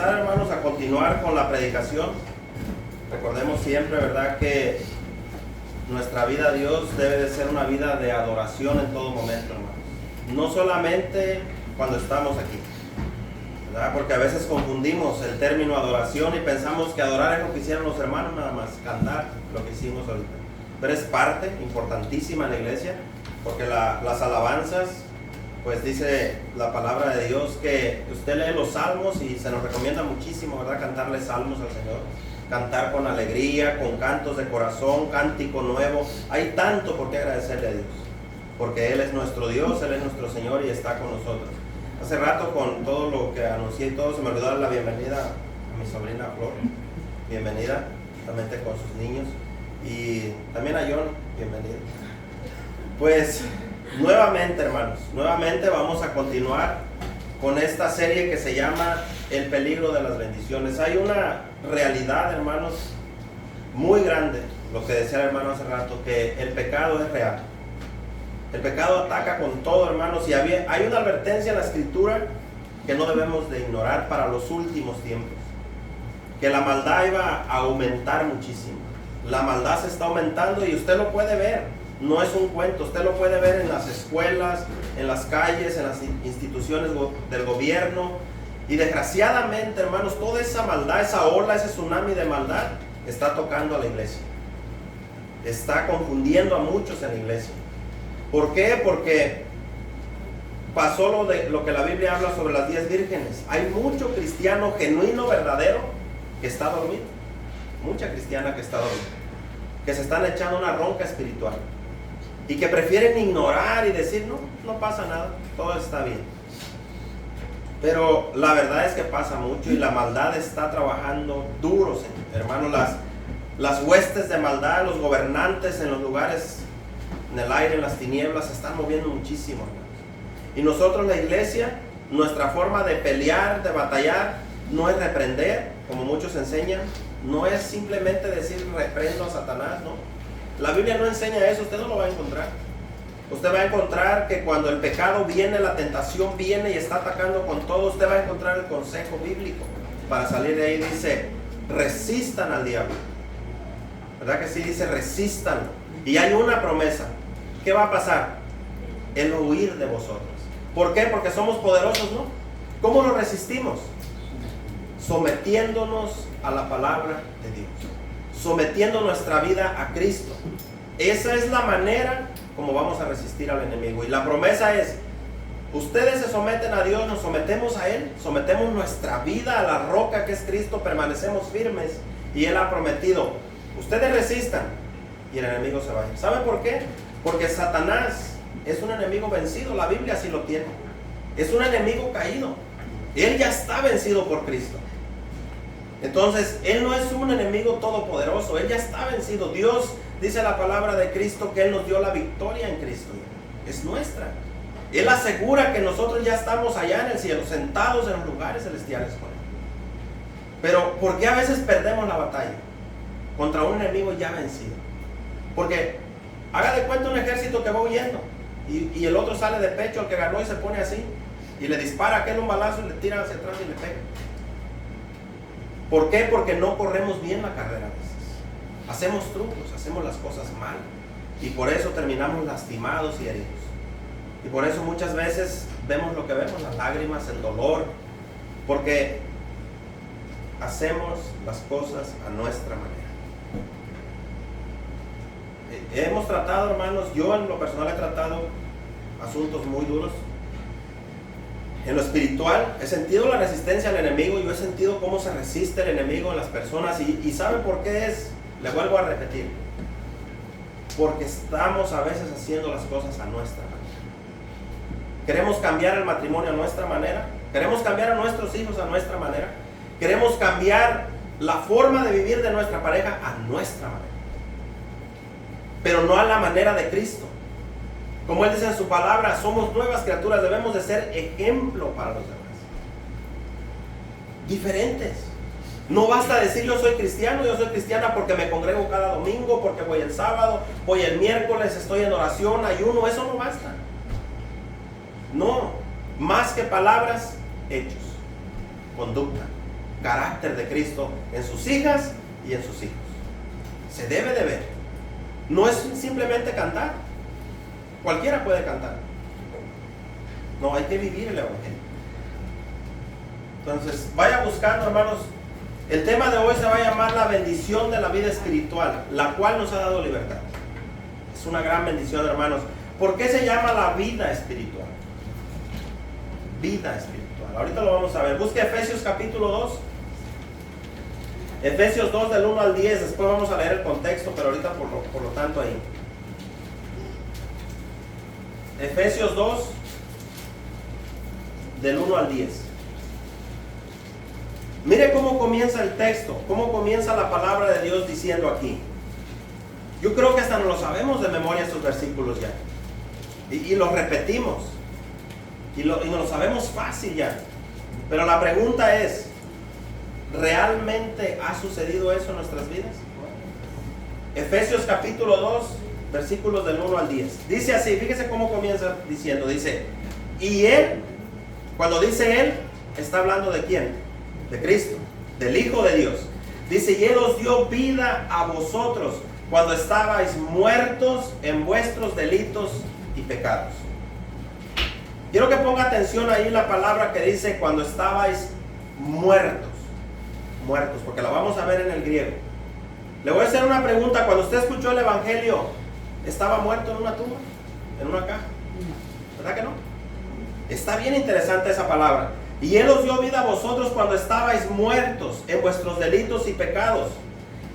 empezar, hermanos, a continuar con la predicación, recordemos siempre, ¿verdad?, que nuestra vida a Dios debe de ser una vida de adoración en todo momento, hermanos. No solamente cuando estamos aquí, ¿verdad? Porque a veces confundimos el término adoración y pensamos que adorar es lo que hicieron los hermanos, nada más, cantar lo que hicimos ahorita. Pero es parte importantísima en la iglesia, porque las alabanzas, pues dice la palabra de Dios que usted lee los salmos y se nos recomienda muchísimo, ¿verdad?, cantarle salmos al Señor. Cantar con alegría, con cantos de corazón, cántico nuevo. Hay tanto por qué agradecerle a Dios, porque Él es nuestro Dios, Él es nuestro Señor y está con nosotros. Hace rato, con todo lo que anuncié y todo, se me olvidó dar la bienvenida a mi sobrina Flor. Bienvenida, justamente con sus niños. Y también a John, bienvenido. Pues nuevamente, hermanos, nuevamente vamos a continuar con esta serie que se llama El peligro de las bendiciones. Hay una realidad, hermanos, muy grande, lo que decía el hermano hace rato, que el pecado es real. El pecado ataca con todo, hermanos, y hay una advertencia en la Escritura que no debemos de ignorar para los últimos tiempos, que la maldad iba a aumentar muchísimo. La maldad se está aumentando y usted lo puede ver, no es un cuento, usted lo puede ver en las escuelas, en las calles, en las instituciones del gobierno. Y desgraciadamente, hermanos, toda esa maldad, esa ola, ese tsunami de maldad está tocando a la iglesia. Está confundiendo a muchos en la iglesia. ¿Por qué? Porque pasó lo que la Biblia habla sobre las 10 vírgenes. Hay mucho cristiano genuino, verdadero, que está dormido. Mucha cristiana que está dormida, que se están echando una ronca espiritual y que prefieren ignorar y decir, no pasa nada, todo está bien. Pero la verdad es que pasa mucho y la maldad está trabajando duro, hermanos. Las huestes de maldad, los gobernantes en los lugares, en el aire, en las tinieblas, se están moviendo muchísimo, hermanos. Y nosotros, la iglesia, nuestra forma de pelear, de batallar, no es reprender, como muchos enseñan, no es simplemente decir reprendo a Satanás, no. La Biblia no enseña eso, usted no lo va a encontrar. Usted va a encontrar que cuando el pecado viene, la tentación viene y está atacando con todo, usted va a encontrar el consejo bíblico para salir de ahí. Dice, resistan al diablo. ¿Verdad que sí? Dice, resistan. Y hay una promesa. ¿Qué va a pasar? El huir de vosotros. ¿Por qué? Porque somos poderosos, ¿no? ¿Cómo lo resistimos? Sometiéndonos a la palabra de Dios. Sometiendo nuestra vida a Cristo. Esa es la manera como vamos a resistir al enemigo. Y la promesa es, ustedes se someten a Dios, nos sometemos a Él, sometemos nuestra vida a la roca que es Cristo, permanecemos firmes y Él ha prometido, ustedes resistan y el enemigo se va a ir. ¿Sabe por qué? Porque Satanás es un enemigo vencido, la Biblia así lo tiene. Es un enemigo caído. Él ya está vencido por Cristo. Entonces, Él no es un enemigo todopoderoso, Él ya está vencido. Dios, dice la palabra de Cristo, que Él nos dio la victoria en Cristo. Es nuestra. Él asegura que nosotros ya estamos allá en el cielo, sentados en los lugares celestiales con Él. Pero, ¿por qué a veces perdemos la batalla? Contra un enemigo ya vencido. Porque, haga de cuenta un ejército que va huyendo y el otro sale de pecho, el que ganó, y se pone así y le dispara a aquel un balazo y le tira hacia atrás y le pega. ¿Por qué? Porque no corremos bien la carrera a veces. Hacemos trucos, hacemos las cosas mal. Y por eso terminamos lastimados y heridos. Y por eso muchas veces vemos lo que vemos, las lágrimas, el dolor. Porque hacemos las cosas a nuestra manera. Hemos tratado, hermanos, yo en lo personal he tratado asuntos muy duros. En lo espiritual he sentido la resistencia al enemigo, yo he sentido cómo se resiste el enemigo en las personas y ¿saben por qué es? Le vuelvo a repetir, porque estamos a veces haciendo las cosas a nuestra manera. Queremos cambiar el matrimonio a nuestra manera, queremos cambiar a nuestros hijos a nuestra manera, queremos cambiar la forma de vivir de nuestra pareja a nuestra manera, pero no a la manera de Cristo. Como Él dice en su palabra, somos nuevas criaturas, debemos de ser ejemplo para los demás. Diferentes. No basta decir yo soy cristiano, yo soy cristiana porque me congrego cada domingo, porque voy el sábado, voy el miércoles, estoy en oración, ayuno, eso no basta. No, más que palabras, hechos, conducta, carácter de Cristo en sus hijas y en sus hijos. Se debe de ver. No es simplemente cantar. Cualquiera puede cantar. No, hay que vivir el Evangelio. Entonces, vaya buscando, hermanos. El tema de hoy se va a llamar la bendición de la vida espiritual, la cual nos ha dado libertad. Es una gran bendición, hermanos. ¿Por qué se llama la vida espiritual? Vida espiritual. Ahorita lo vamos a ver. Busque Efesios capítulo 2. Efesios 2 del 1 al 10. Después vamos a leer el contexto, pero ahorita por lo tanto ahí. Efesios 2 del 1 al 10. Mire cómo comienza el texto, cómo comienza la palabra de Dios diciendo aquí. Yo creo que hasta no lo sabemos de memoria estos versículos ya. Y los repetimos. Y nos lo sabemos fácil ya. Pero la pregunta es, ¿realmente ha sucedido eso en nuestras vidas? Efesios capítulo 2, versículos del 1 al 10. Dice así, fíjese cómo comienza diciendo, dice, y Él, cuando dice Él, está hablando de quién? De Cristo, del Hijo de Dios. Dice, y Él os dio vida a vosotros cuando estabais muertos en vuestros delitos y pecados. Quiero que ponga atención ahí la palabra que dice cuando estabais muertos. Muertos, porque la vamos a ver en el griego. Le voy a hacer una pregunta. Cuando usted escuchó el Evangelio, ¿estaba muerto en una tumba? ¿En una caja? ¿Verdad que no? Está bien interesante esa palabra. Y Él os dio vida a vosotros cuando estabais muertos en vuestros delitos y pecados,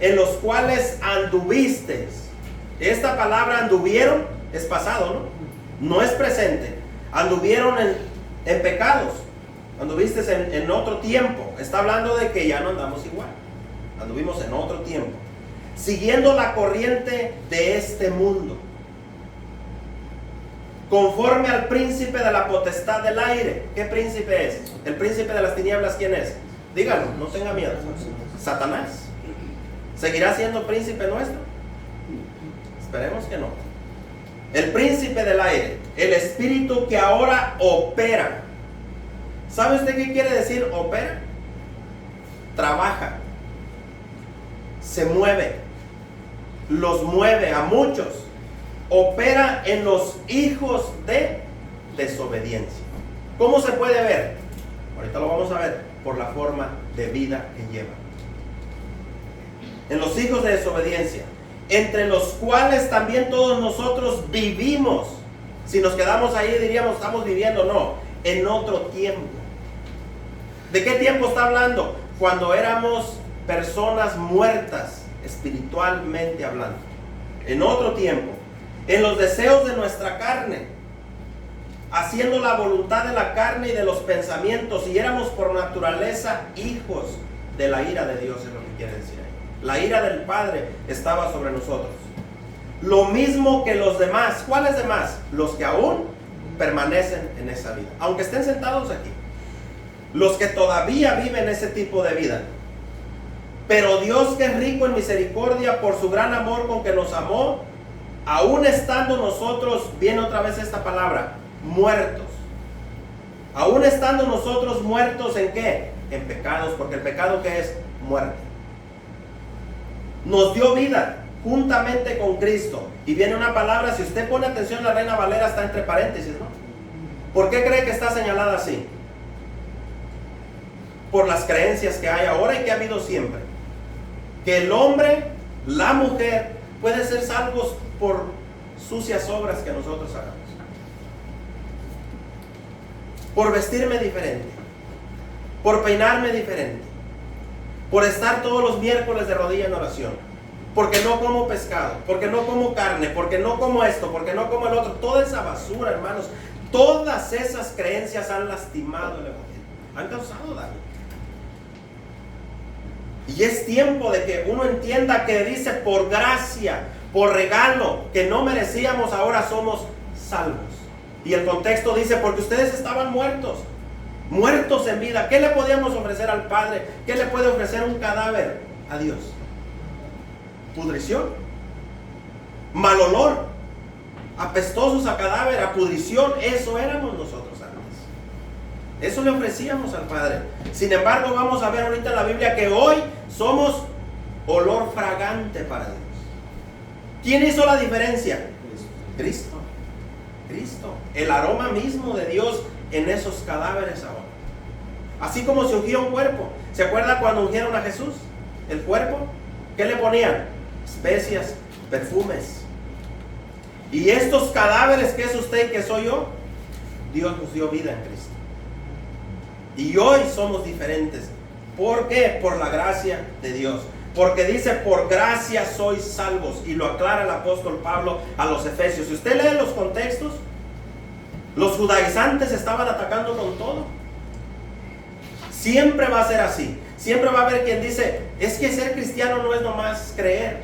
en los cuales anduvisteis. Esta palabra anduvieron es pasado, ¿no? No es presente. Anduvieron en pecados. Anduviste en otro tiempo. Está hablando de que ya no andamos igual. Anduvimos en otro tiempo, siguiendo la corriente de este mundo, conforme al príncipe de la potestad del aire. ¿Qué príncipe es? El príncipe de las tinieblas, ¿quién es? Dígalo, no tenga miedo. Satanás. ¿Seguirá siendo príncipe nuestro? Esperemos que no. El príncipe del aire, el espíritu que ahora opera. ¿Sabe usted qué quiere decir opera? Trabaja, se mueve, los mueve a muchos. Opera en los hijos de desobediencia. ¿Cómo se puede ver? Ahorita lo vamos a ver. Por la forma de vida que lleva. En los hijos de desobediencia, entre los cuales también todos nosotros vivimos. Si nos quedamos ahí diríamos estamos viviendo, no, en otro tiempo. ¿De qué tiempo está hablando? Cuando éramos personas muertas, espiritualmente hablando. En otro tiempo. En los deseos de nuestra carne, haciendo la voluntad de la carne y de los pensamientos, y éramos por naturaleza hijos de la ira de Dios, es lo que quiere decir ahí. La ira del Padre estaba sobre nosotros. Lo mismo que los demás. ¿Cuáles demás? Los que aún permanecen en esa vida, aunque estén sentados aquí. Los que todavía viven ese tipo de vida. Pero Dios, que es rico en misericordia, por su gran amor con que nos amó, aún estando nosotros, viene otra vez esta palabra, muertos. Aún estando nosotros muertos, ¿en qué? En pecados, porque el pecado, ¿qué es? Muerte. Nos dio vida juntamente con Cristo. Y viene una palabra, si usted pone atención, la Reina Valera está entre paréntesis, ¿no? ¿Por qué cree que está señalada así? Por las creencias que hay ahora y que ha habido siempre. Que el hombre, la mujer, puede ser salvos por sucias obras que nosotros hagamos. Por vestirme diferente, por peinarme diferente, por estar todos los miércoles de rodilla en oración, porque no como pescado, porque no como carne, porque no como esto, porque no como el otro. Toda esa basura, hermanos, todas esas creencias han lastimado el Evangelio, han causado daño. Y es tiempo de que uno entienda que dice por gracia, por regalo, que no merecíamos, ahora somos salvos. Y el contexto dice, porque ustedes estaban muertos, muertos en vida. ¿Qué le podíamos ofrecer al Padre? ¿Qué le puede ofrecer un cadáver a Dios? Pudrición, mal olor, apestosos a cadáver, a pudrición. Eso éramos nosotros antes. Eso le ofrecíamos al Padre. Sin embargo, vamos a ver ahorita en la Biblia que hoy somos olor fragante para Dios. ¿Quién hizo la diferencia? Cristo. Cristo. El aroma mismo de Dios en esos cadáveres ahora. Así como se ungía un cuerpo. ¿Se acuerda cuando ungieron a Jesús? El cuerpo. ¿Qué le ponían? Especias, perfumes. Y estos cadáveres, que es usted y que soy yo, Dios nos dio vida en Cristo. Y hoy somos diferentes. ¿Por qué? Por la gracia de Dios. Porque dice, por gracia sois salvos. Y lo aclara el apóstol Pablo a los Efesios. Si usted lee los contextos, los judaizantes estaban atacando con todo. Siempre va a ser así. Siempre va a haber quien dice, es que ser cristiano no es nomás creer.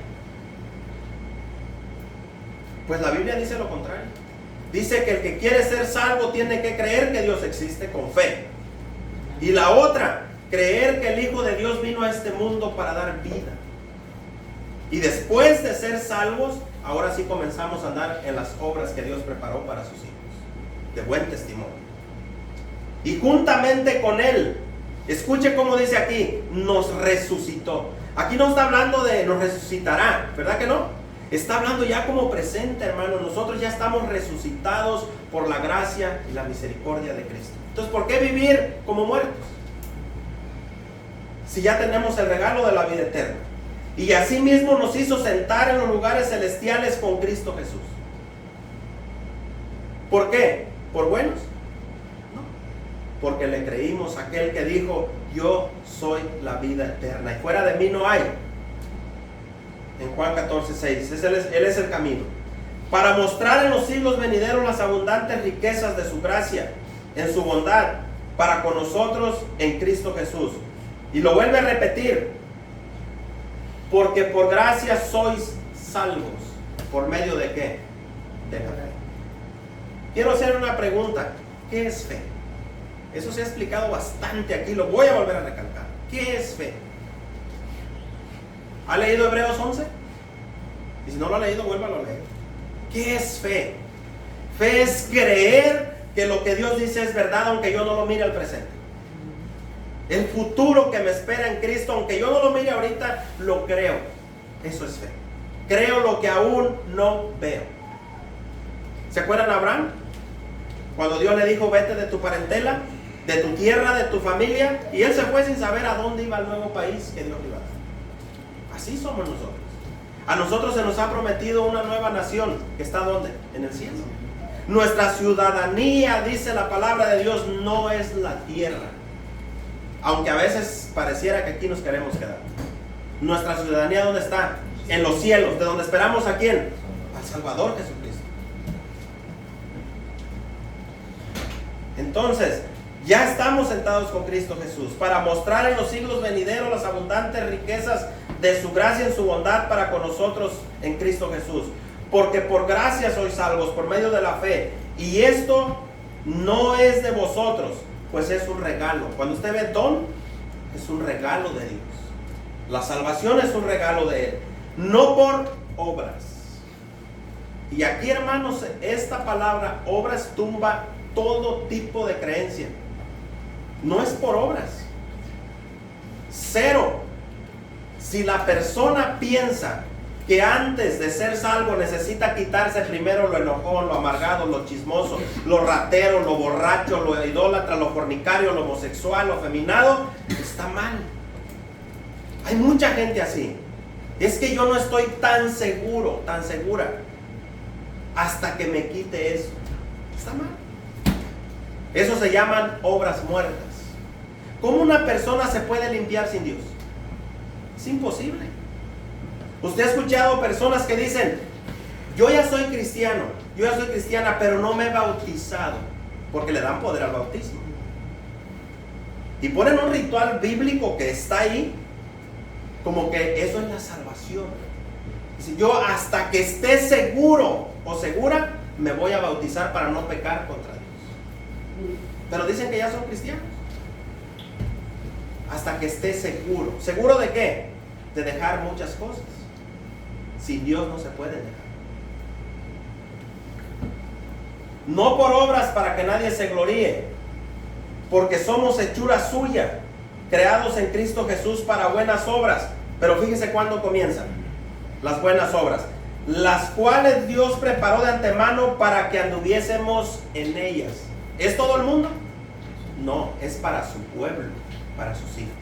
Pues la Biblia dice lo contrario. Dice que el que quiere ser salvo tiene que creer que Dios existe con fe. Y la otra, creer que el Hijo de Dios vino a este mundo para dar vida. Y después de ser salvos, ahora sí comenzamos a andar en las obras que Dios preparó para sus hijos, de buen testimonio. Y juntamente con Él, escuche cómo dice aquí, nos resucitó. Aquí no está hablando de nos resucitará, ¿verdad que no? Está hablando ya como presente, hermano. Nosotros ya estamos resucitados por la gracia y la misericordia de Cristo. Entonces, ¿por qué vivir como muertos? Si ya tenemos el regalo de la vida eterna. Y asimismo nos hizo sentar en los lugares celestiales con Cristo Jesús. ¿Por qué? ¿Por buenos? No. Porque le creímos a aquel que dijo, yo soy la vida eterna y fuera de mí no hay. En Juan 14:6, Él es el camino. Para mostrar en los siglos venideros las abundantes riquezas de su gracia, en su bondad, para con nosotros en Cristo Jesús. Y lo vuelve a repetir, porque por gracia sois salvos. ¿Por medio de qué? De la fe. Quiero hacer una pregunta. ¿Qué es fe? Eso se ha explicado bastante aquí, lo voy a volver a recalcar. ¿Qué es fe? ¿Ha leído Hebreos 11? Y si no lo ha leído, vuélvalo a leer. ¿Qué es fe? Fe es creer que lo que Dios dice es verdad, aunque yo no lo mire al presente. El futuro que me espera en Cristo, aunque yo no lo mire ahorita, lo creo. Eso es fe. Creo lo que aún no veo. ¿Se acuerdan de Abraham? Cuando Dios le dijo, vete de tu parentela, de tu tierra, de tu familia, y él se fue sin saber a dónde iba el nuevo país que Dios le iba a dar. Así somos nosotros. A nosotros se nos ha prometido una nueva nación, que está ¿dónde? En el cielo. Nuestra ciudadanía, dice la palabra de Dios, no es la tierra. Aunque a veces pareciera que aquí nos queremos quedar. Nuestra ciudadanía, ¿dónde está? En los cielos. ¿De donde esperamos a quién? Al Salvador Jesucristo. Entonces, ya estamos sentados con Cristo Jesús para mostrar en los siglos venideros las abundantes riquezas de su gracia en su bondad para con nosotros en Cristo Jesús. Porque por gracia sois salvos por medio de la fe. Y esto no es de vosotros, pues es un regalo. Cuando usted ve don, es un regalo de Dios. La salvación es un regalo de Él, no por obras. Y aquí, hermanos, esta palabra obras tumba todo tipo de creencia. No es por obras. Cero. Si la persona piensa que antes de ser salvo necesita quitarse primero lo enojón, lo amargado, lo chismoso, lo ratero, lo borracho, lo idólatra, lo fornicario, lo homosexual, lo afeminado, está mal. Hay mucha gente así. Es que yo no estoy tan seguro, tan segura, hasta que me quite eso. Está mal. Eso se llaman obras muertas. ¿Cómo una persona se puede limpiar sin Dios? Es imposible. Usted ha escuchado personas que dicen, yo ya soy cristiano, yo ya soy cristiana, pero no me he bautizado, porque le dan poder al bautismo. Y ponen un ritual bíblico que está ahí, como que eso es la salvación. Dice, yo hasta que esté seguro o segura, me voy a bautizar para no pecar contra Dios. Pero dicen que ya son cristianos. Hasta que esté seguro. ¿Seguro de qué? De dejar muchas cosas. Sin Dios no se puede dejar. No por obras para que nadie se gloríe, porque somos hechura suya, creados en Cristo Jesús para buenas obras. Pero fíjese cuándo comienzan las buenas obras, las cuales Dios preparó de antemano para que anduviésemos en ellas. ¿Es todo el mundo? No, es para su pueblo, para sus hijos.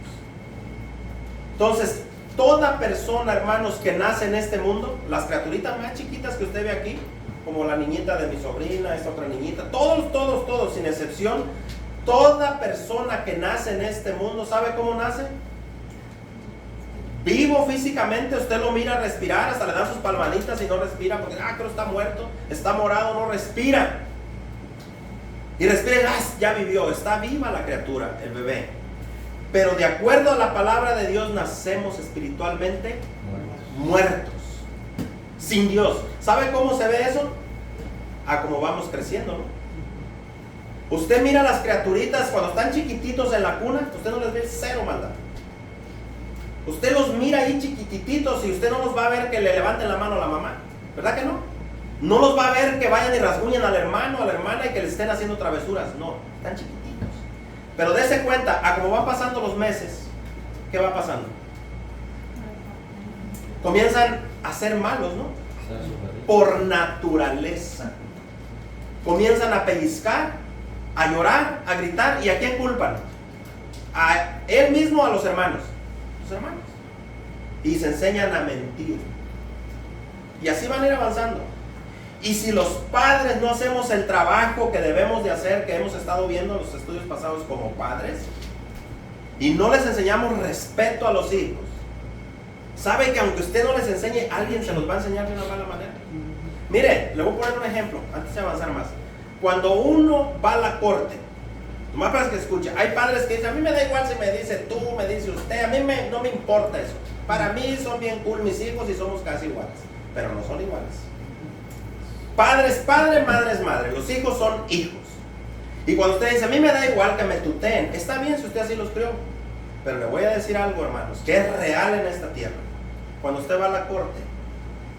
Entonces, toda persona, hermanos, que nace en este mundo, las criaturitas más chiquitas que usted ve aquí, como la niñita de mi sobrina, esta otra niñita, todos, sin excepción, toda persona que nace en este mundo, ¿sabe cómo nace? Vivo físicamente, usted lo mira respirar, hasta le dan sus palmaditas y no respira, porque creo está muerto, está morado, no respira. Y respira, ya vivió, está viva la criatura, el bebé. Pero de acuerdo a la palabra de Dios, nacemos espiritualmente muertos, sin Dios. ¿Sabe cómo se ve eso? A cómo vamos creciendo, ¿no? Usted mira a las criaturitas cuando están chiquititos en la cuna, usted no les ve cero maldad. Usted los mira ahí chiquititos y usted no los va a ver que le levanten la mano a la mamá, ¿verdad que no? No los va a ver que vayan y rasguñen al hermano, a la hermana y que le estén haciendo travesuras. No, están chiquititos. Pero dése cuenta, a como van pasando los meses, ¿qué va pasando? Comienzan a ser malos, ¿no? Por naturaleza. Comienzan a pellizcar, a llorar, a gritar. ¿Y a quién culpan? A él mismo o a los hermanos. Los hermanos. Y se enseñan a mentir. Y así van a ir avanzando. Y si los padres no hacemos el trabajo que debemos de hacer, que hemos estado viendo en los estudios pasados como padres, y no les enseñamos respeto a los hijos, ¿sabe que aunque usted no les enseñe, alguien se los va a enseñar de una mala manera? Mire, le voy a poner un ejemplo antes de avanzar más. Cuando uno va a la corte, nomás para que escuche, hay padres que dicen, a mí me da igual si me dice tú, me dice usted, a mí no me importa eso. Para mí son bien cool mis hijos y somos casi iguales, pero no son iguales. Padre es padre, madre es madre, los hijos son hijos. Y cuando usted dice, a mí me da igual que me tuteen, está bien si usted así los crió, pero le voy a decir algo, hermanos, que es real en esta tierra. Cuando usted va a la corte,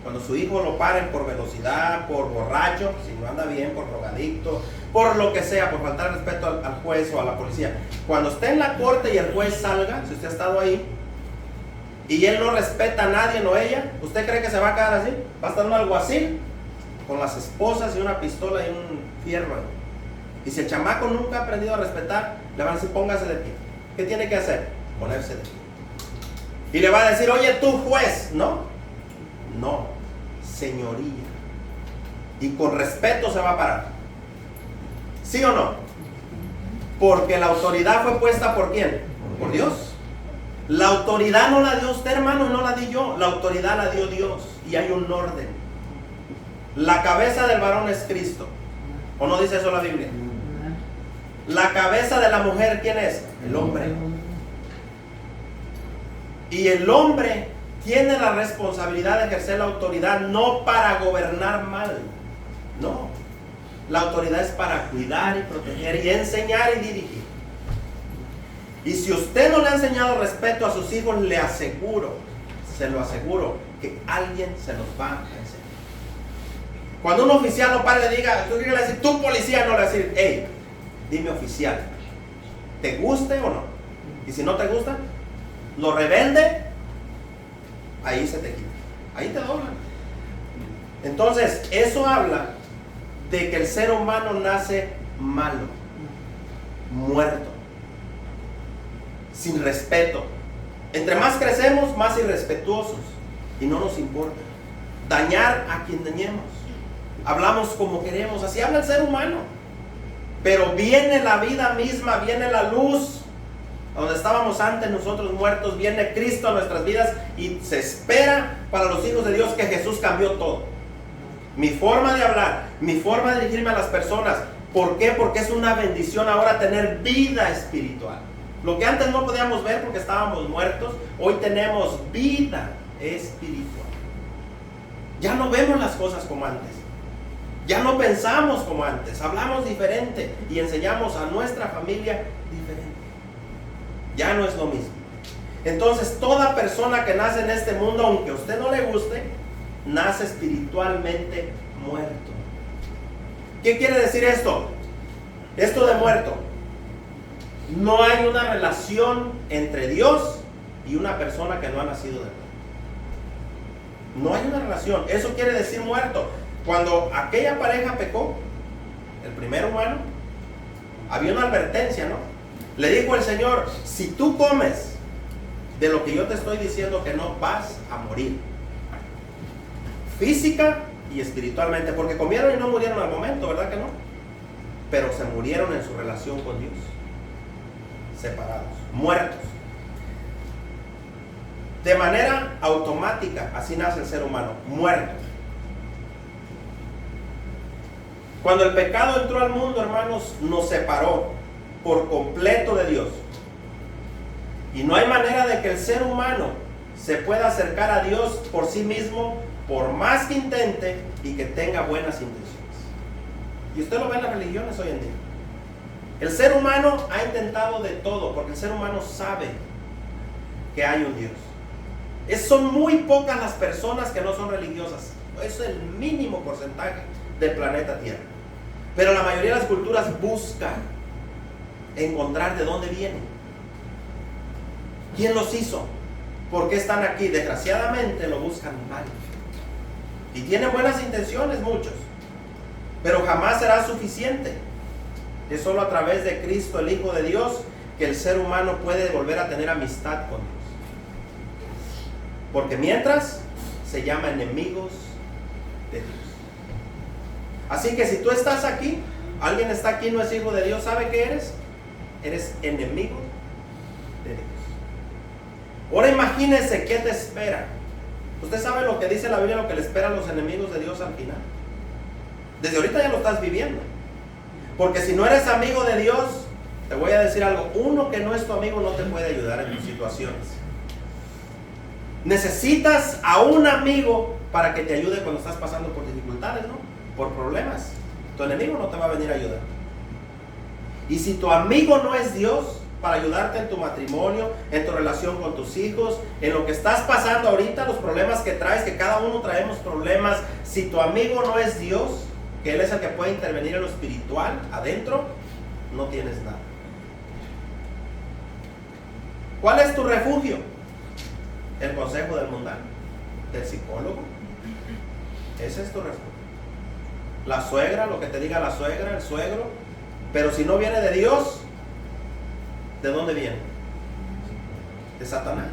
cuando su hijo lo paren por velocidad, por borracho, si no anda bien, por drogadicto, por lo que sea, por faltar respeto al juez o a la policía, cuando esté en la corte y el juez salga, si usted ha estado ahí, y él no respeta a nadie o ella, ¿usted cree que se va a quedar así? ¿Va a estar un alguacil con las esposas y una pistola y un fierro? Y si el chamaco nunca ha aprendido a respetar, le van a decir, póngase de pie. ¿Qué tiene que hacer? Ponerse de pie. Y le va a decir, oye tú juez, ¿no? No, señoría. Y con respeto se va a parar. ¿Sí o no? Porque la autoridad fue puesta ¿por quién? Por Dios. La autoridad no la dio usted, hermano, no la di yo. La autoridad la dio Dios. Y hay un orden. La cabeza del varón es Cristo. ¿O no dice eso la Biblia? La cabeza de la mujer, ¿quién es? El hombre. Y el hombre tiene la responsabilidad de ejercer la autoridad no para gobernar mal. No. La autoridad es para cuidar y proteger y enseñar y dirigir. Y si usted no le ha enseñado respeto a sus hijos, le aseguro, se lo aseguro, que alguien se los va a enseñar. Cuando un oficial no para y le diga, tú le vas a decir, tú policía, no le vas a decir, hey, dime oficial, ¿te guste o no? Y si no te gusta, lo rebelde, ahí se te quita, ahí te doblan. Entonces, eso habla de que el ser humano nace malo, muerto, sin respeto. Entre más crecemos, más irrespetuosos, y no nos importa dañar a quien dañemos. Hablamos como queremos, así habla el ser humano. Pero viene la vida misma, viene la luz, donde estábamos antes nosotros muertos, viene Cristo a nuestras vidas y se espera para los hijos de Dios que Jesús cambió todo. Mi forma de hablar, mi forma de dirigirme a las personas. ¿Por qué? Porque es una bendición ahora tener vida espiritual. Lo que antes no podíamos ver porque estábamos muertos, hoy tenemos vida espiritual. Ya no vemos las cosas como antes. Ya no pensamos como antes, hablamos diferente y enseñamos a nuestra familia diferente. Ya no es lo mismo. Entonces, toda persona que nace en este mundo, aunque a usted no le guste, nace espiritualmente muerto. ¿Qué quiere decir esto? Esto de muerto. No hay una relación entre Dios y una persona que no ha nacido de nuevo. No hay una relación. Eso quiere decir muerto. Cuando aquella pareja pecó, el primer humano, había una advertencia, ¿no? Le dijo el Señor: si tú comes de lo que yo te estoy diciendo, que no, vas a morir, física y espiritualmente. Porque comieron y no murieron al momento, ¿verdad que no? Pero se murieron en su relación con Dios, separados, muertos. De manera automática, así nace el ser humano, muerto. Cuando el pecado entró al mundo, hermanos, nos separó por completo de Dios. Y no hay manera de que el ser humano se pueda acercar a Dios por sí mismo, por más que intente y que tenga buenas intenciones. Y usted lo ve en las religiones hoy en día. El ser humano ha intentado de todo, porque el ser humano sabe que hay un Dios. Son muy pocas las personas que no son religiosas. Es el mínimo porcentaje del planeta Tierra. Pero la mayoría de las culturas buscan encontrar de dónde vienen, quién los hizo, por qué están aquí. Desgraciadamente lo buscan mal. Y tienen buenas intenciones muchos, pero jamás será suficiente. Es solo a través de Cristo, el Hijo de Dios, que el ser humano puede volver a tener amistad con Dios. Porque mientras se llama enemigos de Dios. Así que si tú estás aquí, alguien está aquí, no es hijo de Dios, ¿sabe qué eres? Eres enemigo de Dios. Ahora imagínense qué te espera. Usted sabe lo que dice la Biblia, lo que le espera a los enemigos de Dios al final. Desde ahorita ya lo estás viviendo. Porque si no eres amigo de Dios, te voy a decir algo: uno que no es tu amigo no te puede ayudar en tus situaciones. Necesitas a un amigo para que te ayude cuando estás pasando por dificultades, ¿no? Por problemas. Tu enemigo no te va a venir a ayudar. Y si tu amigo no es Dios, para ayudarte en tu matrimonio, en tu relación con tus hijos, en lo que estás pasando ahorita, los problemas que traes, que cada uno traemos problemas, si tu amigo no es Dios, que Él es el que puede intervenir en lo espiritual, adentro, no tienes nada. ¿Cuál es tu refugio? El consejo del mundano, del psicólogo. Ese es tu refugio. La suegra, lo que te diga la suegra, el suegro. Pero si no viene de Dios, ¿de dónde viene? De Satanás.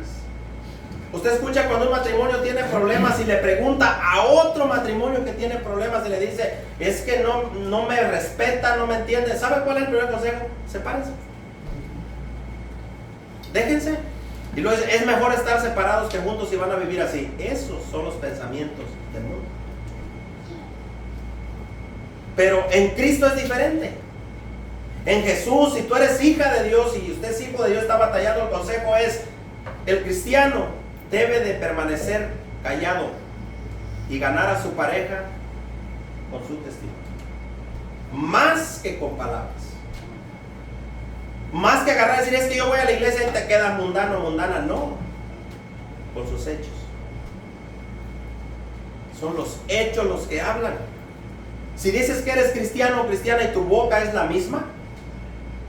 Usted escucha cuando un matrimonio tiene problemas y le pregunta a otro matrimonio que tiene problemas y le dice: es que no me respeta, no me entiende. ¿Sabe cuál es el primer consejo? Sepárense. Déjense. Y luego dice: es mejor estar separados que juntos y van a vivir así. Esos son los pensamientos del mundo. Pero en Cristo es diferente. En Jesús, si tú eres hija de Dios y usted es hijo de Dios, está batallando, el consejo es: el cristiano debe de permanecer callado y ganar a su pareja con su testimonio. Más que con palabras. Más que agarrar y decir: es que yo voy a la iglesia y te quedas mundano, mundana. No, con sus hechos. Son los hechos los que hablan. Si dices que eres cristiano o cristiana y tu boca es la misma,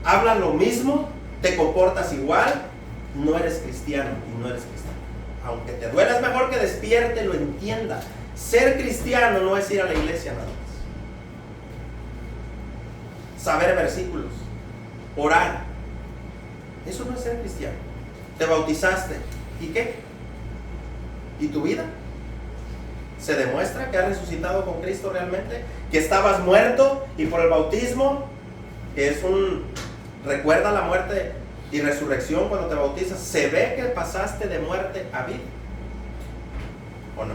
hablas lo mismo, te comportas igual, no eres cristiano y no eres cristiano. Aunque te duela, es mejor que despierte, lo entienda. Ser cristiano no es ir a la iglesia nada más. Saber versículos, orar, eso no es ser cristiano. Te bautizaste, ¿y qué? ¿Y tu vida? ¿Se demuestra que has resucitado con Cristo realmente? ¿Que estabas muerto y por el bautismo, que es recuerda la muerte y resurrección cuando te bautizas, se ve que pasaste de muerte a vida? ¿O no?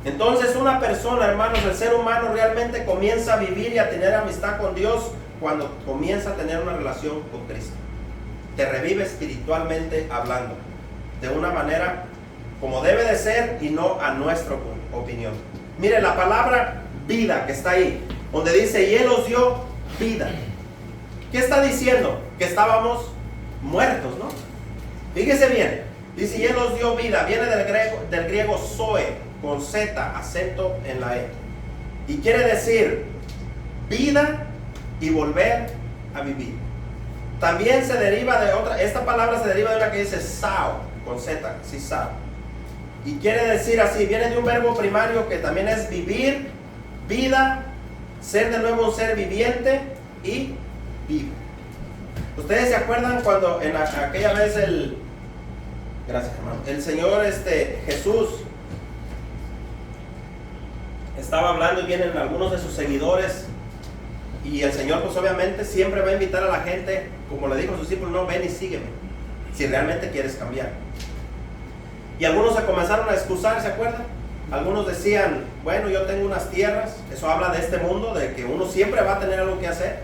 Entonces una persona, hermanos, el ser humano realmente comienza a vivir y a tener amistad con Dios cuando comienza a tener una relación con Cristo. Te revive espiritualmente hablando, de una manera como debe de ser y no a nuestra opinión. Mire la palabra vida que está ahí, donde dice: y Él os dio vida. ¿Qué está diciendo? Que estábamos muertos, ¿no? Fíjese bien, dice: y Él os dio vida. Viene del griego zoe, con Z, acento en la E. Y quiere decir vida y volver a vivir. También se deriva de otra, esta palabra se deriva de una que dice sao, con Z, sí, sao. Y quiere decir así, viene de un verbo primario que también es vivir, vida, ser de nuevo un ser viviente y vivo. ¿Ustedes se acuerdan cuando en aquella vez gracias hermano, el Señor Jesús estaba hablando y vienen algunos de sus seguidores y el Señor pues obviamente siempre va a invitar a la gente, como le dijo a sus discípulos, no, ven y sígueme, si realmente quieres cambiar. Y algunos se comenzaron a excusar, ¿se acuerdan? Algunos decían, bueno, yo tengo unas tierras, eso habla de este mundo, de que uno siempre va a tener algo que hacer.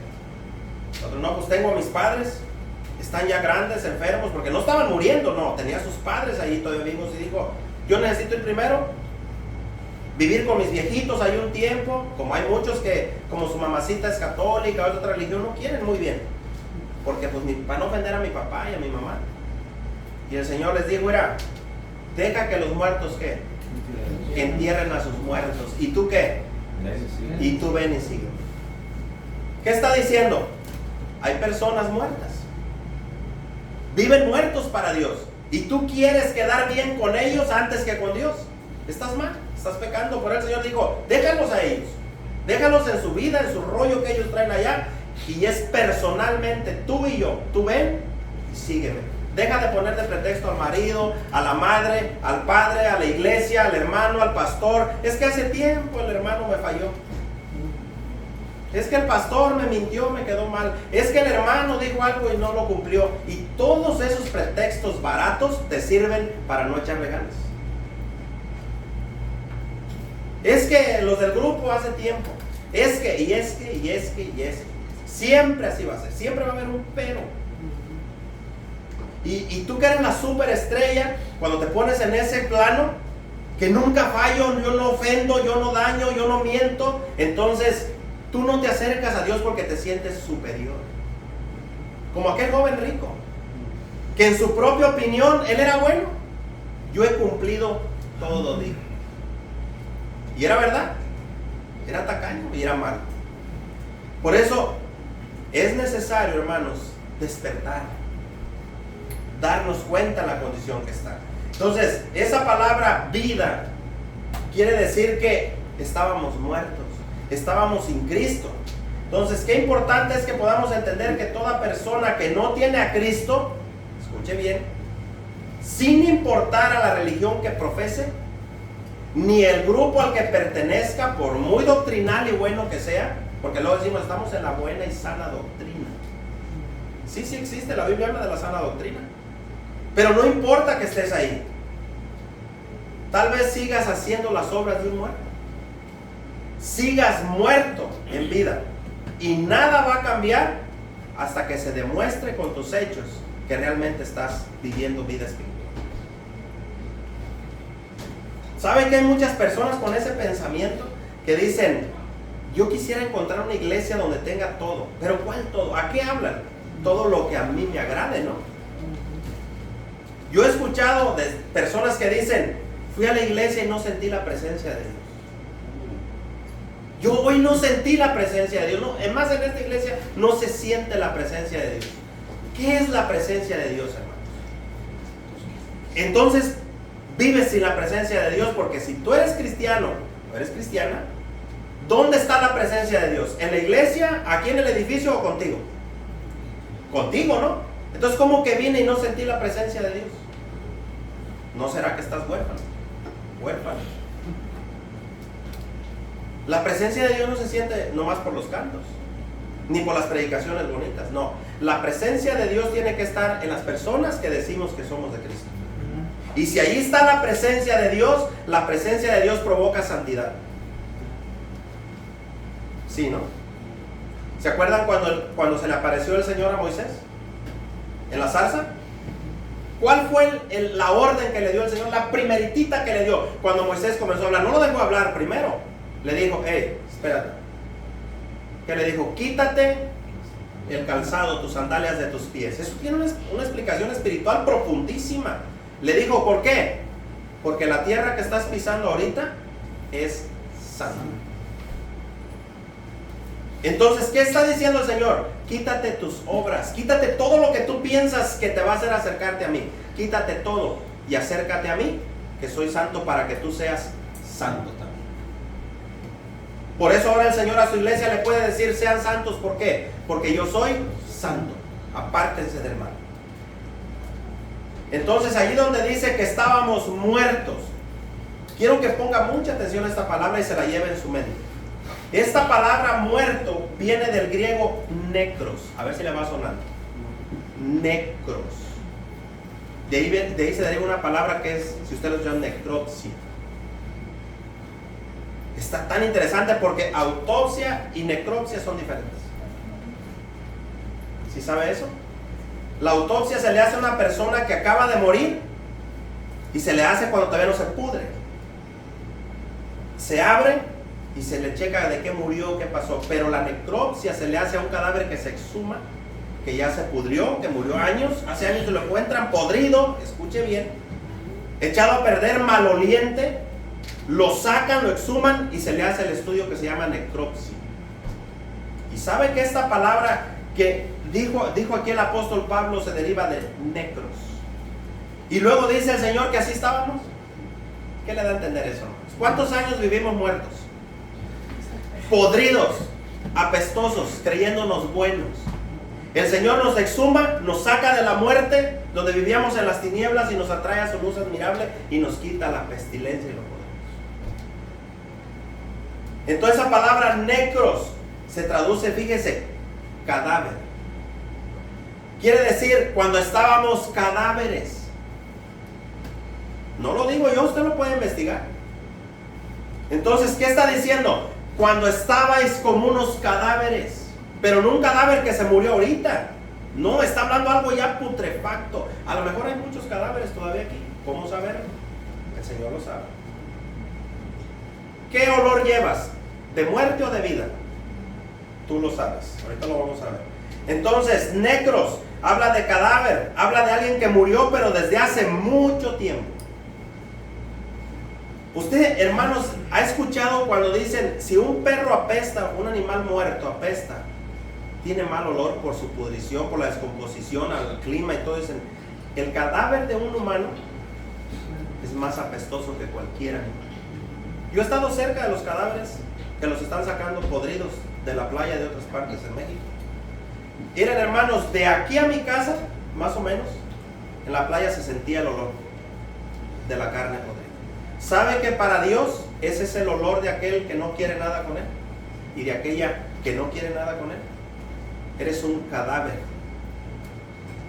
Otros, no, pues tengo a mis padres, están ya grandes, enfermos, porque no estaban muriendo, no, tenía a sus padres ahí todavía vivos y dijo, yo necesito ir primero, vivir con mis viejitos ahí un tiempo, como hay muchos que, como su mamacita es católica o es de otra religión, no quieren muy bien, porque pues para no ofender a mi papá y a mi mamá. Y el Señor les dijo, mira, deja que los muertos, ¿qué? Que entierren a sus muertos. ¿Y tú qué? Y tú ven y sigue. ¿Qué está diciendo? Hay personas muertas. Viven muertos para Dios. Y tú quieres quedar bien con ellos antes que con Dios. Estás mal, estás pecando. Por eso el Señor dijo, déjalos a ellos. Déjalos en su vida, en su rollo que ellos traen allá. Y es personalmente tú y yo. Tú ven y sígueme. Deja de poner de pretexto al marido, a la madre, al padre, a la iglesia, al hermano, al pastor. Es que hace tiempo el hermano me falló. Es que el pastor me mintió, me quedó mal. Es que el hermano dijo algo y no lo cumplió. Y todos esos pretextos baratos te sirven para no echarle ganas. Es que los del grupo hace tiempo. Es que. Siempre así va a ser. Siempre va a haber un pero. Y tú que eres la superestrella, cuando te pones en ese plano, que nunca fallo, yo no ofendo, yo no daño, yo no miento, entonces tú no te acercas a Dios porque te sientes superior. Como aquel joven rico, que en su propia opinión, él era bueno. Yo he cumplido todo, dijo. Y era verdad, era tacaño y era malo. Por eso es necesario, hermanos, despertar. Darnos cuenta de la condición que está. Entonces, esa palabra vida quiere decir que estábamos muertos, estábamos sin Cristo. Entonces, qué importante es que podamos entender que toda persona que no tiene a Cristo, escuche bien, sin importar a la religión que profese, ni el grupo al que pertenezca, por muy doctrinal y bueno que sea, porque luego decimos, estamos en la buena y sana doctrina. Sí existe, la Biblia habla de la sana doctrina. Pero no importa que estés ahí. Tal vez sigas haciendo las obras de un muerto. Sigas muerto en vida. Y nada va a cambiar hasta que se demuestre con tus hechos que realmente estás viviendo vida espiritual. ¿Saben que hay muchas personas con ese pensamiento que dicen, yo quisiera encontrar una iglesia donde tenga todo? ¿Pero cuál todo? ¿A qué hablan? Todo lo que a mí me agrade, ¿no? Yo he escuchado de personas que dicen, fui a la iglesia y no sentí la presencia de Dios. Yo hoy no sentí la presencia de Dios. No, es más, en esta iglesia no se siente la presencia de Dios. ¿Qué es la presencia de Dios, hermanos? Entonces, vives sin la presencia de Dios, porque si tú eres cristiano o eres cristiana, ¿dónde está la presencia de Dios? ¿En la iglesia, aquí en el edificio o contigo? Contigo, ¿no? Entonces, ¿cómo que vine y no sentí la presencia de Dios? ¿No será que estás huérfano? Huérfano. La presencia de Dios no se siente nomás por los cantos, ni por las predicaciones bonitas, no. La presencia de Dios tiene que estar en las personas que decimos que somos de Cristo. Y si ahí está la presencia de Dios, la presencia de Dios provoca santidad. ¿Sí, no? ¿Se acuerdan cuando se le apareció el Señor a Moisés? ¿En la zarza? ¿Cuál fue la orden que le dio el Señor? La primeritita que le dio cuando Moisés comenzó a hablar. No lo dejó hablar primero. Le dijo, espérate. ¿Qué le dijo? Quítate el calzado, tus sandalias de tus pies. Eso tiene una explicación espiritual profundísima. Le dijo, ¿por qué? Porque la tierra que estás pisando ahorita es santa. Entonces, ¿qué está diciendo el Señor? Quítate tus obras, quítate todo lo que tú piensas que te va a hacer acercarte a mí. Quítate todo y acércate a mí, que soy santo, para que tú seas santo también. Por eso ahora el Señor a su iglesia le puede decir: sean santos. ¿Por qué? Porque yo soy santo. Apártense del mal. Entonces, allí donde dice que estábamos muertos, quiero que ponga mucha atención a esta palabra y se la lleve en su mente. Esta palabra muerto viene del griego necros. A ver si le va sonando. Necros. De ahí se deriva una palabra que es, si ustedes lo llaman, necropsia. Está tan interesante porque autopsia y necropsia son diferentes. ¿Sí sabe eso? La autopsia se le hace a una persona que acaba de morir y se le hace cuando todavía no se pudre. Se abre y se le checa de qué murió, qué pasó. Pero la necropsia se le hace a un cadáver que se exhuma, que ya se pudrió, que murió hace años se lo encuentran podrido, escuche bien, echado a perder, maloliente, lo sacan, lo exhuman y se le hace el estudio que se llama necropsia. Y sabe que esta palabra que dijo aquí el apóstol Pablo se deriva de necros. Y luego dice el Señor que así estábamos. ¿Qué le da a entender eso? ¿Cuántos años vivimos muertos? Podridos, apestosos, creyéndonos buenos. El Señor nos exhuma, nos saca de la muerte, donde vivíamos en las tinieblas, y nos atrae a su luz admirable y nos quita la pestilencia y lo podemos. Entonces esa palabra necros se traduce, fíjese, cadáver. Quiere decir cuando estábamos cadáveres. No lo digo yo, usted lo puede investigar. Entonces, ¿qué está diciendo? Cuando estabais como unos cadáveres, pero no un cadáver que se murió ahorita. No, está hablando algo ya putrefacto. A lo mejor hay muchos cadáveres todavía aquí. ¿Cómo saberlo? El Señor lo sabe. ¿Qué olor llevas? ¿De muerte o de vida? Tú lo sabes. Ahorita lo vamos a ver. Entonces, necros habla de cadáver, habla de alguien que murió, pero desde hace mucho tiempo. Usted, hermanos, ha escuchado cuando dicen, si un perro apesta, un animal muerto apesta, tiene mal olor por su pudrición, por la descomposición, al clima y todo eso. El cadáver de un humano es más apestoso que cualquier animal. Yo he estado cerca de los cadáveres que los están sacando podridos de la playa de otras partes de México. Eran, hermanos, de aquí a mi casa, más o menos, en la playa se sentía el olor de la carne podrida. ¿Sabe que para Dios ese es el olor de aquel que no quiere nada con Él? Y de aquella que no quiere nada con Él. Eres un cadáver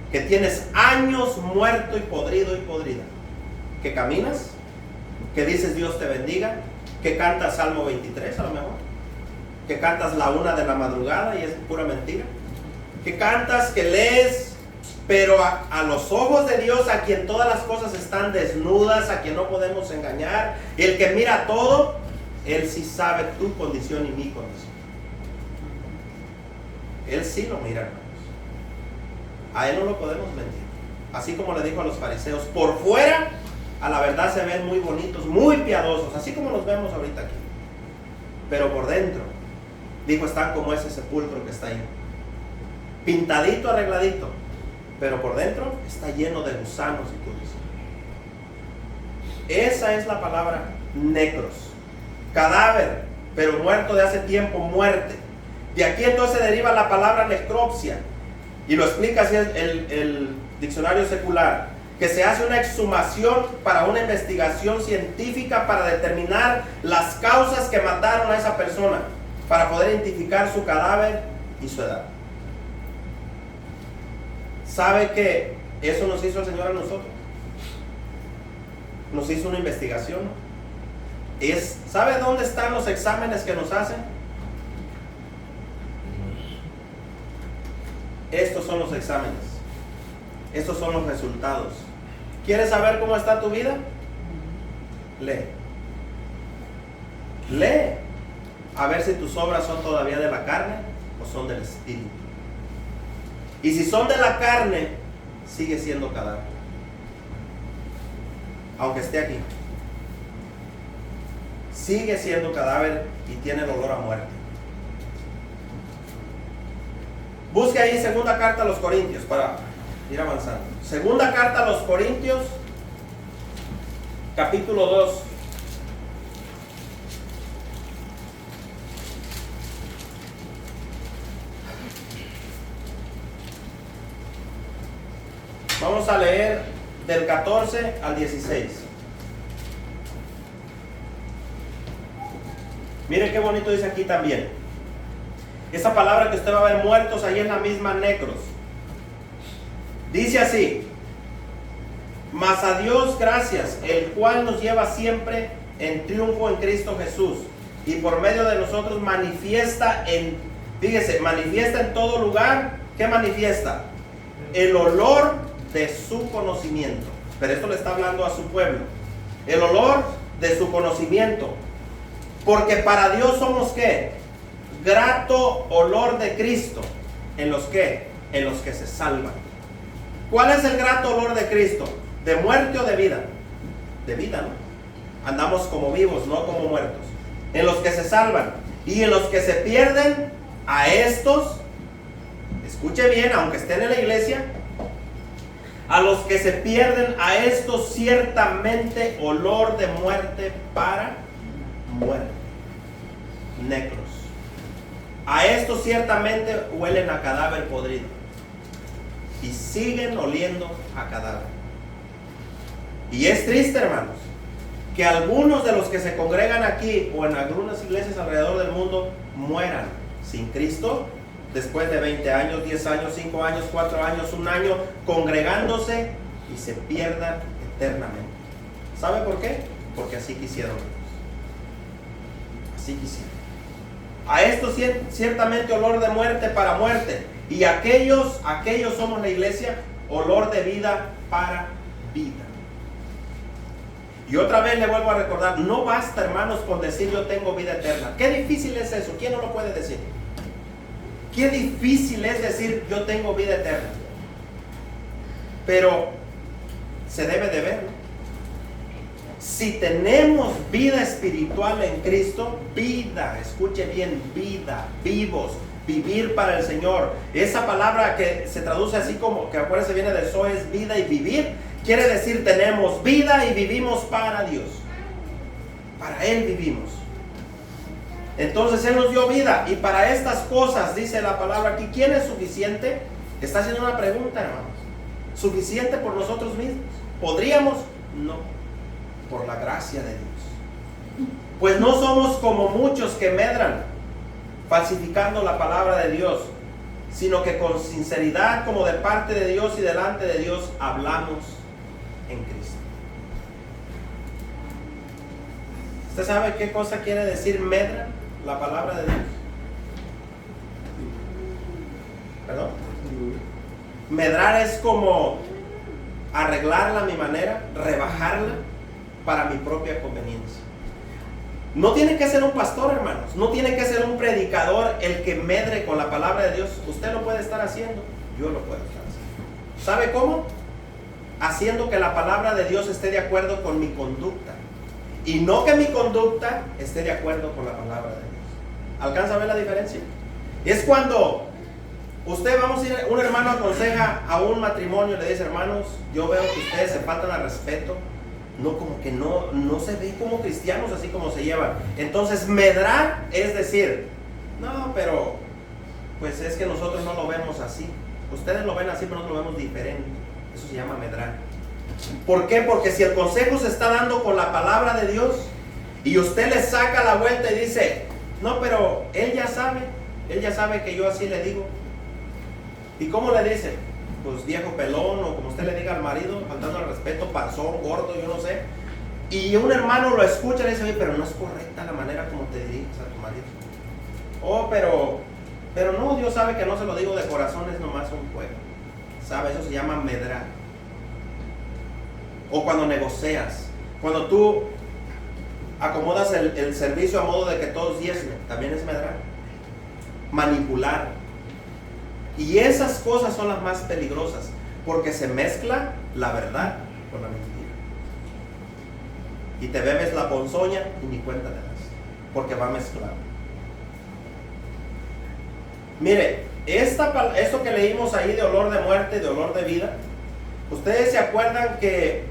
que tienes años muerto y podrida, que caminas, que dices Dios te bendiga, que cantas Salmo 23 a lo mejor, que cantas la 1 de la madrugada y es pura mentira, que cantas, que lees, pero a los ojos de Dios, a quien todas las cosas están desnudas, a quien no podemos engañar, el que mira todo, Él sí sabe tu condición y mi condición. Él sí lo mira, hermanos. A Él no lo podemos mentir. Así como le dijo a los fariseos, por fuera a la verdad se ven muy bonitos, muy piadosos, así como los vemos ahorita aquí. Pero por dentro, dijo, están como ese sepulcro que está ahí. Pintadito, arregladito, pero por dentro está lleno de gusanos y turbios. Esa es la palabra necros. Cadáver, pero muerto de hace tiempo, muerte. De aquí entonces deriva la palabra necropsia. Y lo explica así el diccionario secular, que se hace una exhumación para una investigación científica para determinar las causas que mataron a esa persona, para poder identificar su cadáver y su edad. ¿Sabe que eso nos hizo el Señor a nosotros? Nos hizo una investigación. ¿Sabe dónde están los exámenes que nos hacen? Estos son los exámenes. Estos son los resultados. ¿Quieres saber cómo está tu vida? Lee. Lee. A ver si tus obras son todavía de la carne o son del Espíritu. Y si son de la carne, sigue siendo cadáver. Aunque esté aquí. Sigue siendo cadáver y tiene el olor a muerte. Busque ahí segunda carta a los Corintios para ir avanzando. Segunda carta a los Corintios, capítulo 2. Vamos a leer del 14 al 16. Miren qué bonito dice aquí también. Esa palabra que usted va a ver, muertos, ahí es la misma necros. Dice así: mas a Dios gracias, el cual nos lleva siempre en triunfo en Cristo Jesús, y por medio de nosotros manifiesta manifiesta en todo lugar. ¿Qué manifiesta? El olor de su conocimiento. Pero esto le está hablando a su pueblo. El olor de su conocimiento. Porque para Dios somos ¿qué? Grato olor de Cristo. ¿En los qué? En los que se salvan. ¿Cuál es el grato olor de Cristo? ¿De muerte o de vida? De vida, ¿no? Andamos como vivos, no como muertos. En los que se salvan. Y en los que se pierden, a estos, escuche bien, aunque estén en la iglesia, a los que se pierden, a estos ciertamente olor de muerte para muerte. Necros. A estos ciertamente huelen a cadáver podrido. Y siguen oliendo a cadáver. Y es triste, hermanos, que algunos de los que se congregan aquí o en algunas iglesias alrededor del mundo mueran sin Cristo después de 20 años, 10 años, 5 años, 4 años, 1 año, congregándose y se pierdan eternamente. ¿Sabe por qué? Porque así quisieron ellos. Así quisieron. A esto ciertamente olor de muerte para muerte. Y aquellos somos la iglesia, olor de vida para vida. Y otra vez le vuelvo a recordar, no basta, hermanos, con decir yo tengo vida eterna. Qué difícil es eso. ¿Quién no lo puede decir? Qué difícil es decir yo tengo vida eterna. Pero se debe de ver, ¿no? Si tenemos vida espiritual en Cristo, vida, escuche bien, vida, vivos, vivir para el Señor. Esa palabra que se traduce así como, que acuérdense viene de Zoe, es vida y vivir. Quiere decir tenemos vida y vivimos para Dios. Para Él vivimos. Entonces Él nos dio vida. Y para estas cosas, dice la palabra aquí, ¿quién es suficiente? Está haciendo una pregunta, hermanos. ¿Suficiente por nosotros mismos? ¿Podríamos? No. Por la gracia de Dios. Pues no somos como muchos que medran falsificando la palabra de Dios, sino que con sinceridad, como de parte de Dios y delante de Dios, hablamos en Cristo. ¿Usted sabe qué cosa quiere decir medra la palabra de Dios? ¿Perdón? Medrar es como arreglarla a mi manera, rebajarla para mi propia conveniencia. No tiene que ser un pastor, hermanos, no tiene que ser un predicador el que medre con la palabra de Dios. Usted lo puede estar haciendo, yo lo puedo estar haciendo. ¿Sabe cómo? Haciendo que la palabra de Dios esté de acuerdo con mi conducta y no que mi conducta esté de acuerdo con la palabra de Dios. ¿Alcanza a ver la diferencia? Es cuando usted, vamos a ir, un hermano aconseja a un matrimonio y le dice, hermanos, yo veo que ustedes se faltan al respeto, no, como que no se ve como cristianos así como se llevan. Entonces medrar es decir, no, pero pues es que nosotros no lo vemos así. Ustedes lo ven así, pero nosotros lo vemos diferente. Eso se llama medrar. ¿Por qué? Porque si el consejo se está dando con la palabra de Dios y usted le saca la vuelta y dice, no, pero él ya sabe que yo así le digo. ¿Y cómo le dice? Pues viejo pelón, o como usted le diga al marido, faltando al respeto, panzón, gordo, yo no sé. Y un hermano lo escucha y le dice, oye, pero no es correcta la manera como te diriges a tu marido. Oh, pero no, Dios sabe que no se lo digo de corazón, es nomás un juego. ¿Sabe? Eso se llama medrar. O cuando negocias, cuando tú acomodas el servicio a modo de que todos diezmen, también es medrar. Manipular. Y esas cosas son las más peligrosas, porque se mezcla la verdad con la mentira. Y te bebes la ponzoña y ni cuenta te das, porque va mezclado. Mire, Esto que leímos ahí de olor de muerte, de olor de vida, ¿ustedes se acuerdan que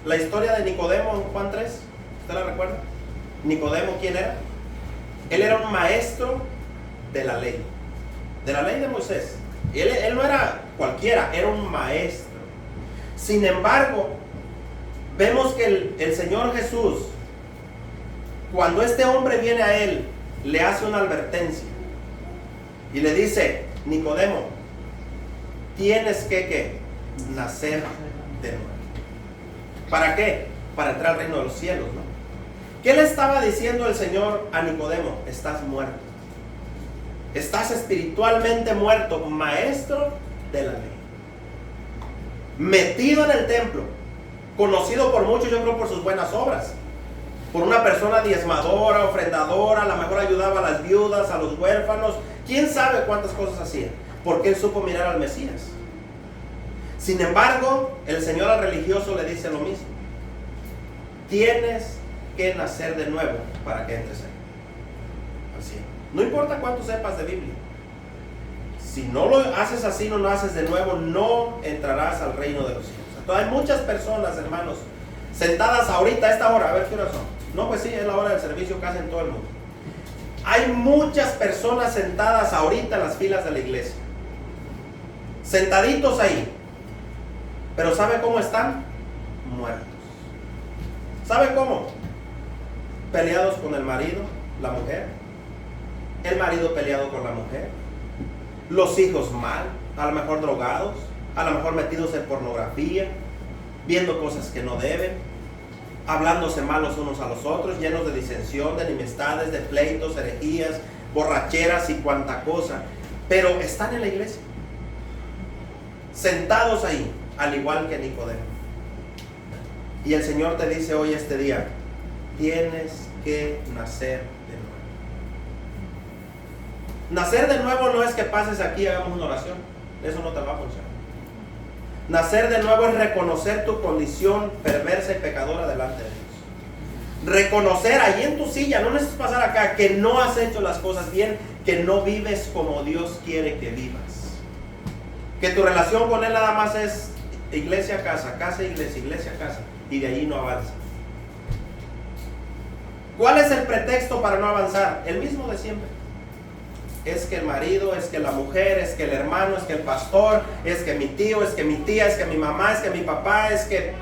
la historia de Nicodemo en Juan 3? ¿Usted la recuerda? Nicodemo, ¿quién era? Él era un maestro de la ley de Moisés. Él no era cualquiera, era un maestro. Sin embargo, vemos que el Señor Jesús, cuando este hombre viene a él, le hace una advertencia y le dice: Nicodemo, tienes que nacer de nuevo. ¿Para qué? Para entrar al reino de los cielos, ¿no? ¿Qué le estaba diciendo el Señor a Nicodemo? Estás muerto. Estás espiritualmente muerto, maestro de la ley. Metido en el templo, conocido por muchos, yo creo, por sus buenas obras. Por una persona diezmadora, ofrendadora, a lo mejor ayudaba a las viudas, a los huérfanos. ¿Quién sabe cuántas cosas hacía? Porque él supo mirar al Mesías. Sin embargo, el Señor al religioso le dice lo mismo. Tienes que nacer de nuevo para que entres ahí. Así. No importa cuánto sepas de Biblia. Si no lo haces así, no naces de nuevo, no entrarás al reino de los cielos. Entonces hay muchas personas, hermanos, sentadas ahorita a esta hora. A ver qué hora son. No, pues sí, es la hora del servicio casi en todo el mundo. Hay muchas personas sentadas ahorita en las filas de la iglesia. Sentaditos ahí. Pero ¿sabe cómo están? Muertos. ¿Sabe cómo? Peleados con el marido, la mujer. El marido peleado con la mujer. Los hijos mal, a lo mejor drogados, a lo mejor metidos en pornografía, viendo cosas que no deben, hablándose mal los unos a los otros, llenos de disensión, de enemistades, de pleitos, herejías, borracheras y cuanta cosa. Pero están en la iglesia, sentados ahí, al igual que Nicodemo. Y el Señor te dice hoy, este día, tienes que nacer de nuevo. Nacer de nuevo no es que pases aquí y hagamos una oración. Eso no te va a funcionar. Nacer de nuevo es reconocer tu condición perversa y pecadora delante de Dios. Reconocer ahí en tu silla, no necesitas pasar acá, que no has hecho las cosas bien, que no vives como Dios quiere que vivas. Que tu relación con Él nada más es iglesia, casa, casa, iglesia, iglesia, casa. Y de allí no avanza. ¿Cuál es el pretexto para no avanzar? El mismo de siempre. Es que el marido, es que la mujer, es que el hermano, es que el pastor, es que mi tío, es que mi tía, es que mi mamá, es que mi papá, es que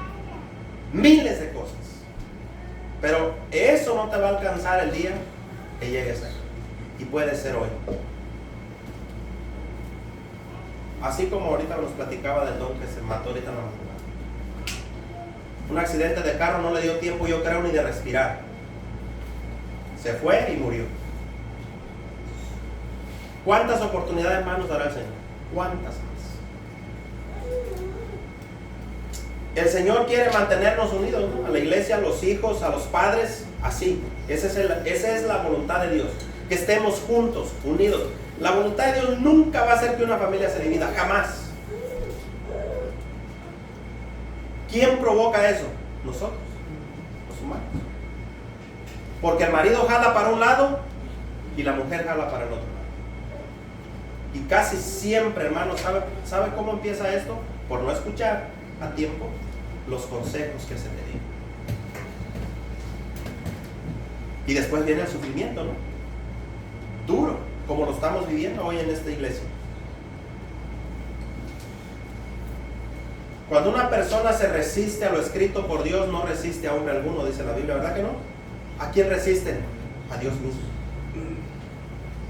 miles de cosas. Pero eso no te va a alcanzar el día que llegues aquí. Y puede ser hoy. Así como ahorita nos platicaba del don que se mató ahorita en la madrugada. Un accidente de carro no le dio tiempo, yo creo, ni de respirar. Se fue y murió. ¿Cuántas oportunidades más nos dará el Señor? ¿Cuántas más? El Señor quiere mantenernos unidos, ¿no? A la iglesia, a los hijos, a los padres, así. Esa es la voluntad de Dios. Que estemos juntos, unidos. La voluntad de Dios nunca va a hacer que una familia se divida, jamás. ¿Quién provoca eso? Nosotros, los humanos. Porque el marido jala para un lado y la mujer jala para el otro lado. Y casi siempre, hermanos, ¿sabe cómo empieza esto? Por no escuchar a tiempo los consejos que se te digan. Y después viene el sufrimiento, ¿no? Duro, como lo estamos viviendo hoy en esta iglesia. Cuando una persona se resiste a lo escrito por Dios, no resiste a hombre alguno, dice la Biblia, ¿verdad que no? ¿A quién resisten? A Dios mismo.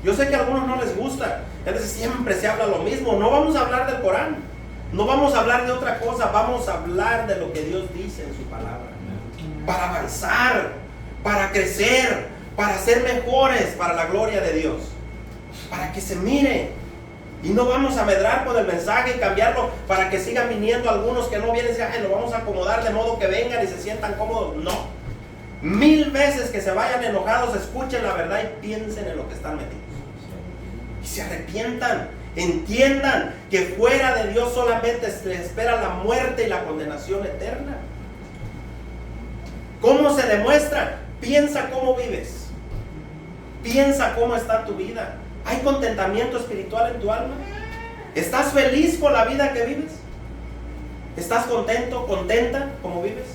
Yo sé que a algunos no les gusta, entonces siempre se habla lo mismo. No vamos a hablar del Corán, no vamos a hablar de otra cosa, vamos a hablar de lo que Dios dice en su palabra. Para avanzar, para crecer, para ser mejores, para la gloria de Dios. Para que se mire. Y no vamos a medrar con el mensaje y cambiarlo para que sigan viniendo algunos que no vienen y dicen, ay, lo vamos a acomodar de modo que vengan y se sientan cómodos. No. 1000 veces que se vayan enojados, escuchen la verdad y piensen en lo que están metidos. Y se arrepientan, entiendan que fuera de Dios solamente les espera la muerte y la condenación eterna. ¿Cómo se demuestra? Piensa cómo vives. Piensa cómo está tu vida. ¿Hay contentamiento espiritual en tu alma? ¿Estás feliz con la vida que vives? ¿Estás contento, contenta como vives?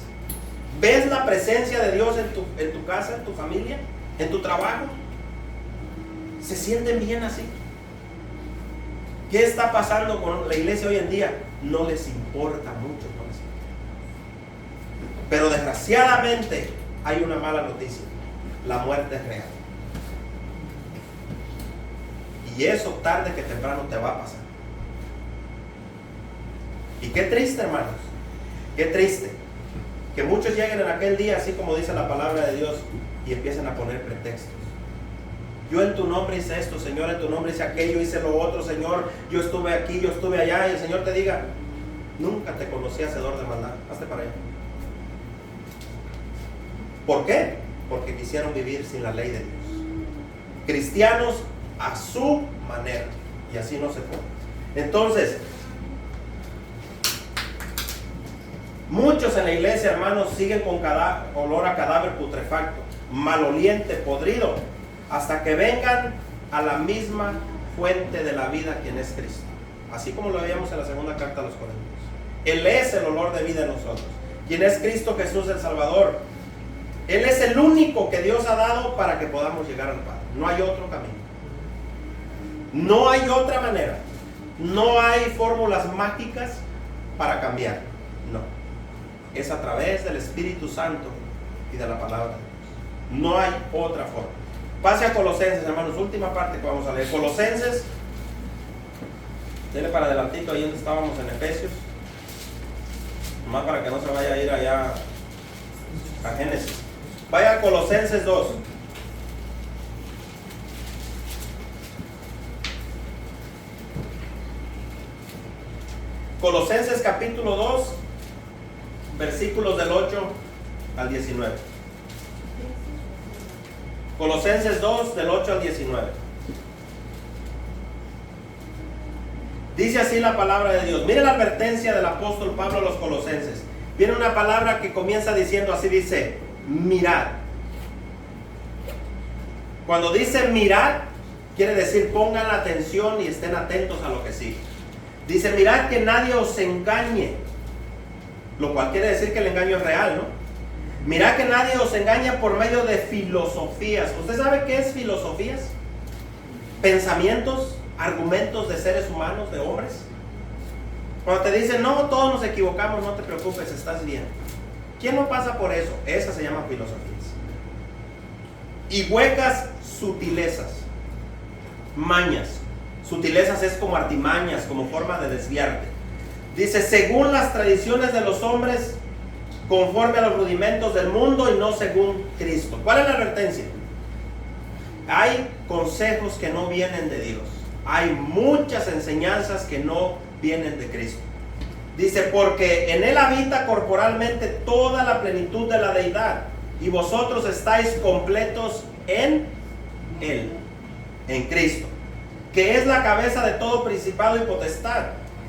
¿Ves la presencia de Dios en tu casa, en tu familia, en tu trabajo? ¿Se sienten bien así? ¿Qué está pasando con la iglesia hoy en día? No les importa mucho con eso. Pero desgraciadamente hay una mala noticia. La muerte es real. Y eso tarde que temprano te va a pasar. Y qué triste, hermanos. Qué triste. Que muchos lleguen en aquel día, así como dice la palabra de Dios, y empiecen a poner pretextos. Yo en tu nombre hice esto, Señor, en tu nombre hice aquello, hice lo otro, Señor, yo estuve aquí, yo estuve allá, y el Señor te diga, nunca te conocí hacedor de maldad, hazte para allá. ¿Por qué? Porque quisieron vivir sin la ley de Dios. Cristianos a su manera, y así no se puede. Entonces, muchos en la iglesia, hermanos, siguen con olor a cadáver putrefacto, maloliente, podrido, hasta que vengan a la misma fuente de la vida, quien es Cristo. Así como lo veíamos en la segunda carta a los Corintios. Él es el olor de vida en nosotros. Quien es Cristo Jesús el Salvador. Él es el único que Dios ha dado para que podamos llegar al Padre. No hay otro camino. No hay otra manera. No hay fórmulas mágicas para cambiar. No. Es a través del Espíritu Santo y de la palabra de Dios. No hay otra forma. Pase a Colosenses, hermanos, última parte que vamos a leer. Colosenses, denle para adelantito ahí donde estábamos en Efesios, más para que no se vaya a ir allá a Génesis. Vaya a Colosenses 2. Colosenses capítulo 2, versículos del 8 al 19. Colosenses 2, del 8 al 19. Dice así la palabra de Dios. Mire la advertencia del apóstol Pablo a los colosenses. Viene una palabra que comienza diciendo así, dice, mirad. Cuando dice mirad, quiere decir pongan atención y estén atentos a lo que sigue. Dice, mirad que nadie os engañe. Lo cual quiere decir que el engaño es real, ¿no? Mirad que nadie os engaña por medio de filosofías. ¿Usted sabe qué es filosofías? Pensamientos, argumentos de seres humanos, de hombres. Cuando te dicen, no, todos nos equivocamos, no te preocupes, estás bien. ¿Quién no pasa por eso? Esas se llaman filosofías. Y huecas sutilezas, mañas. Sutilezas es como artimañas, como forma de desviarte. Dice, según las tradiciones de los hombres, conforme a los rudimentos del mundo y no según Cristo. ¿Cuál es la advertencia? Hay consejos que no vienen de Dios. Hay muchas enseñanzas que no vienen de Cristo. Dice, porque en Él habita corporalmente toda la plenitud de la deidad, y vosotros estáis completos en Él, en Cristo, que es la cabeza de todo principado y potestad.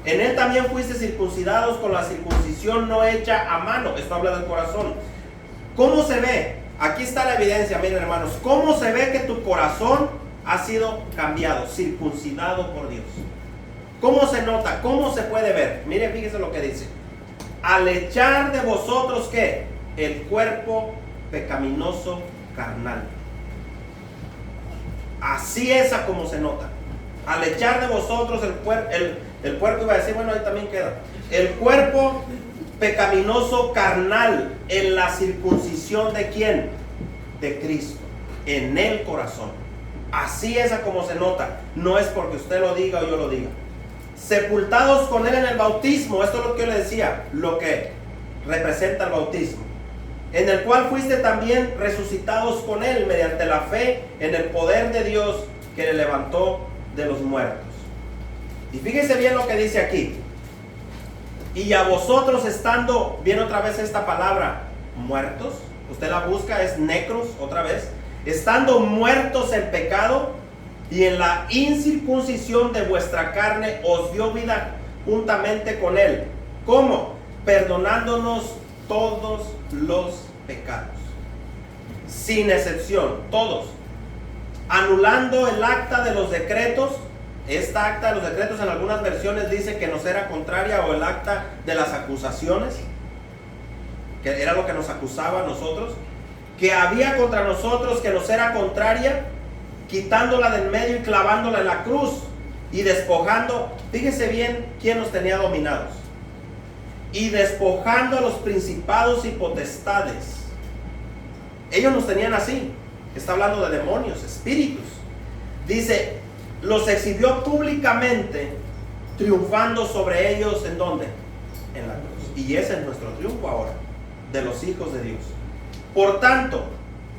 En Él también fuiste circuncidados con la circuncisión no hecha a mano. Esto habla del corazón. ¿Cómo se ve? Aquí está la evidencia, miren hermanos. ¿Cómo se ve que tu corazón ha sido cambiado, circuncidado por Dios? ¿Cómo se nota? ¿Cómo se puede ver? Miren, fíjense lo que dice. Al echar de vosotros, ¿qué? El cuerpo pecaminoso carnal. Así es a como se nota. Al echar de vosotros el cuerpo, iba a decir, bueno, ahí también queda. El cuerpo pecaminoso carnal, en la circuncisión de ¿quién? De Cristo, en el corazón. Así es a como se nota. No es porque usted lo diga o yo lo diga. Sepultados con Él en el bautismo. Esto es lo que yo le decía, lo que representa el bautismo. En el cual fuiste también resucitados con Él mediante la fe en el poder de Dios que le levantó de los muertos. Y fíjense bien lo que dice aquí. Y a vosotros estando, viene otra vez esta palabra, muertos. Usted la busca, es necros, otra vez. Estando muertos en pecado y en la incircuncisión de vuestra carne, os dio vida juntamente con Él. ¿Cómo? Perdonándonos todos los pecados. Sin excepción, todos. anulando el acta de los decretos. Esta acta de los decretos en algunas versiones dice que nos era contraria, o el acta de las acusaciones, que era lo que nos acusaba a nosotros, que había contra nosotros, que nos era contraria, quitándola del medio y clavándola en la cruz y despojando, fíjese bien quién nos tenía dominados, y despojando a los principados y potestades. Ellos nos tenían así. Está hablando de demonios, espíritus. Dice, los exhibió públicamente, triunfando sobre ellos. ¿En dónde? En la cruz. Y ese es nuestro triunfo ahora, de los hijos de Dios. Por tanto,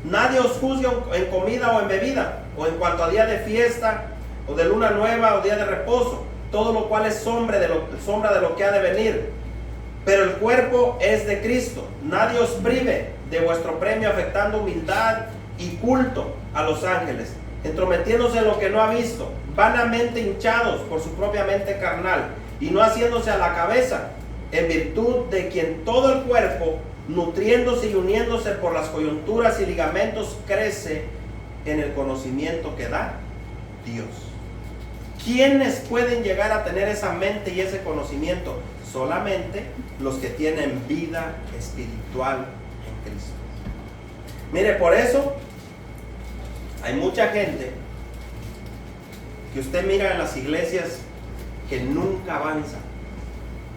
nadie os juzgue en comida o en bebida, o en cuanto a día de fiesta, o de luna nueva, o día de reposo, todo lo cual es sombra de lo que ha de venir. Pero el cuerpo es de Cristo. Nadie os prive de vuestro premio, afectando humildad y culto a los ángeles, entrometiéndose en lo que no ha visto, vanamente hinchados por su propia mente carnal, y no haciéndose a la cabeza, en virtud de quien todo el cuerpo, nutriéndose y uniéndose por las coyunturas y ligamentos, crece en el conocimiento que da Dios. ¿Quiénes pueden llegar a tener esa mente y ese conocimiento? Solamente los que tienen vida espiritual en Cristo. Mire, por eso hay mucha gente que usted mira en las iglesias que nunca avanza,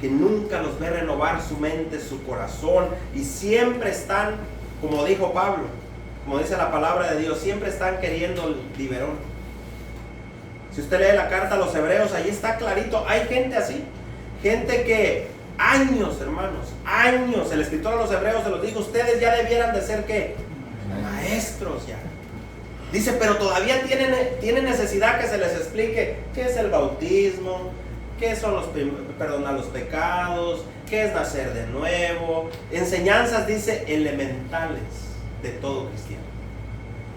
que nunca los ve renovar su mente, su corazón, y siempre están, como dijo Pablo, como dice la palabra de Dios, siempre están queriendo el biberón. Si usted lee la carta a los Hebreos, ahí está clarito, hay gente así, gente que años, hermanos, años, el escritor a los Hebreos se los dijo, ustedes ya debieran de ser ¿qué? Maestros ya. Dice, pero todavía tienen necesidad que se les explique qué es el bautismo, qué son perdonar los pecados, qué es nacer de nuevo. Enseñanzas, dice, elementales de todo cristiano.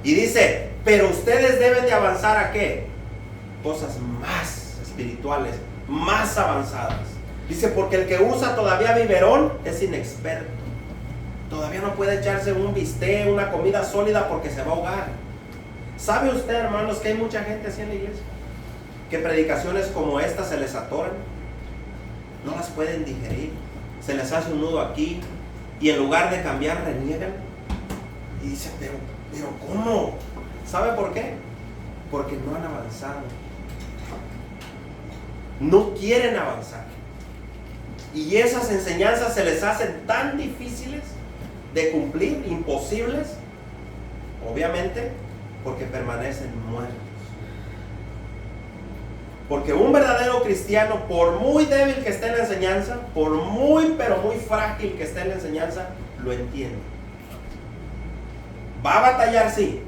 Y dice, pero ustedes deben de avanzar ¿a qué? Cosas más espirituales, más avanzadas. Dice, porque el que usa todavía biberón es inexperto. Todavía no puede echarse un bistec, una comida sólida, porque se va a ahogar. ¿Sabe usted, hermanos, que hay mucha gente así en la iglesia? Que predicaciones como esta se les atoran, no las pueden digerir, se les hace un nudo aquí, y en lugar de cambiar reniegan y dicen, pero ¿cómo? ¿Sabe por qué? Porque no han avanzado, no quieren avanzar, y esas enseñanzas se les hacen tan difíciles de cumplir, imposibles, obviamente porque permanecen muertos. Porque un verdadero cristiano, por muy débil que esté en la enseñanza, por muy pero muy frágil que esté en la enseñanza, lo entiende. Va a batallar, sí,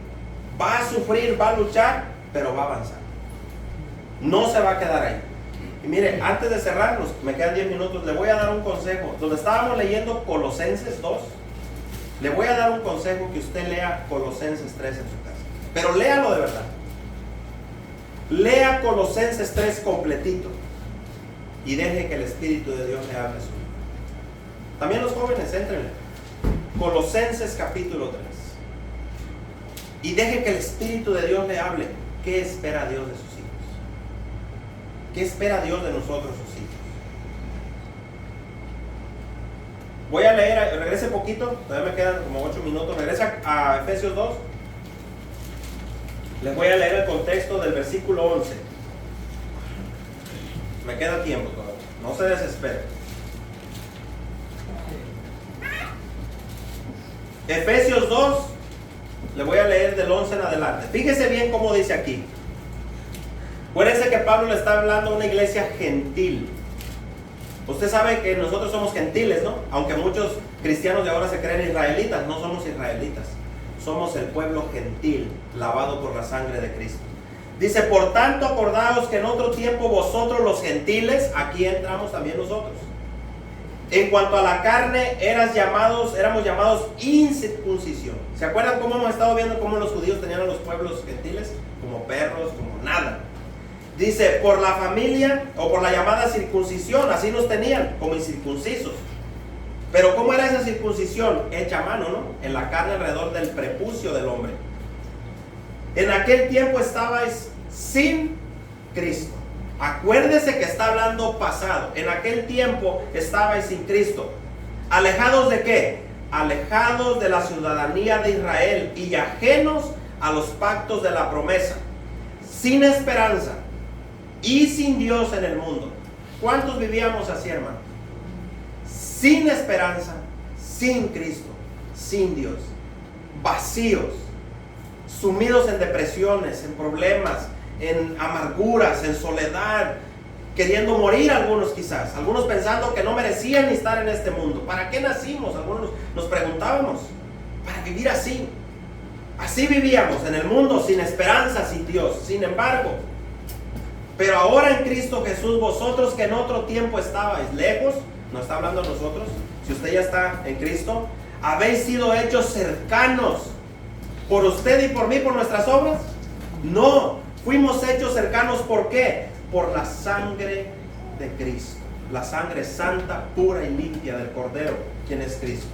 va a sufrir, va a luchar, pero va a avanzar. No se va a quedar ahí. Y mire, antes de cerrarnos, me quedan 10 minutos, le voy a dar un consejo. Donde estábamos leyendo Colosenses 2, le voy a dar un consejo, que usted lea Colosenses 3 en su casa. Pero léalo de verdad. Lea Colosenses 3 completito y deje que el Espíritu de Dios le hable a su vida. También los jóvenes, éntrenle. Colosenses capítulo 3. Y deje que el Espíritu de Dios le hable. ¿Qué espera Dios de sus hijos? ¿Qué espera Dios de nosotros, sus hijos? Voy a leer, regrese poquito, todavía me quedan como 8 minutos. Regresa a Efesios 2. Les voy a leer el contexto del versículo 11. Me queda tiempo todavía, no se desespere. Efesios 2, le voy a leer del 11 en adelante. Fíjese bien cómo dice aquí. Acuérdense que Pablo le está hablando a una iglesia gentil. Usted sabe que nosotros somos gentiles, ¿no? Aunque muchos cristianos de ahora se creen israelitas, no somos israelitas. Somos el pueblo gentil, lavado por la sangre de Cristo. Dice, por tanto, acordaos que en otro tiempo vosotros los gentiles, aquí entramos también nosotros, en cuanto a la carne, éramos llamados incircuncisión. ¿Se acuerdan cómo hemos estado viendo cómo los judíos tenían a los pueblos gentiles? Como perros, como nada. Dice, por la familia, o por la llamada circuncisión, así nos tenían, como incircuncisos. Pero ¿cómo era esa circuncisión? Hecha a mano, ¿no? En la carne alrededor del prepucio del hombre. En aquel tiempo estabais sin Cristo. Acuérdese que está hablando pasado. En aquel tiempo estabais sin Cristo. ¿Alejados de qué? Alejados de la ciudadanía de Israel y ajenos a los pactos de la promesa, sin esperanza y sin Dios en el mundo. ¿Cuántos vivíamos así, hermano? Sin esperanza, sin Cristo, sin Dios, vacíos, sumidos en depresiones, en problemas, en amarguras, en soledad, queriendo morir algunos quizás, algunos pensando que no merecían ni estar en este mundo. ¿Para qué nacimos? Algunos nos preguntábamos, para vivir así. Así vivíamos en el mundo, sin esperanza, sin Dios. Sin embargo, pero ahora en Cristo Jesús, vosotros que en otro tiempo estabais lejos, no está hablando a nosotros, si usted ya está en Cristo, habéis sido hechos cercanos por usted y por mí, por nuestras obras. No, fuimos hechos cercanos, ¿por qué? Por la sangre de Cristo, la sangre santa, pura y limpia del Cordero, quien es Cristo.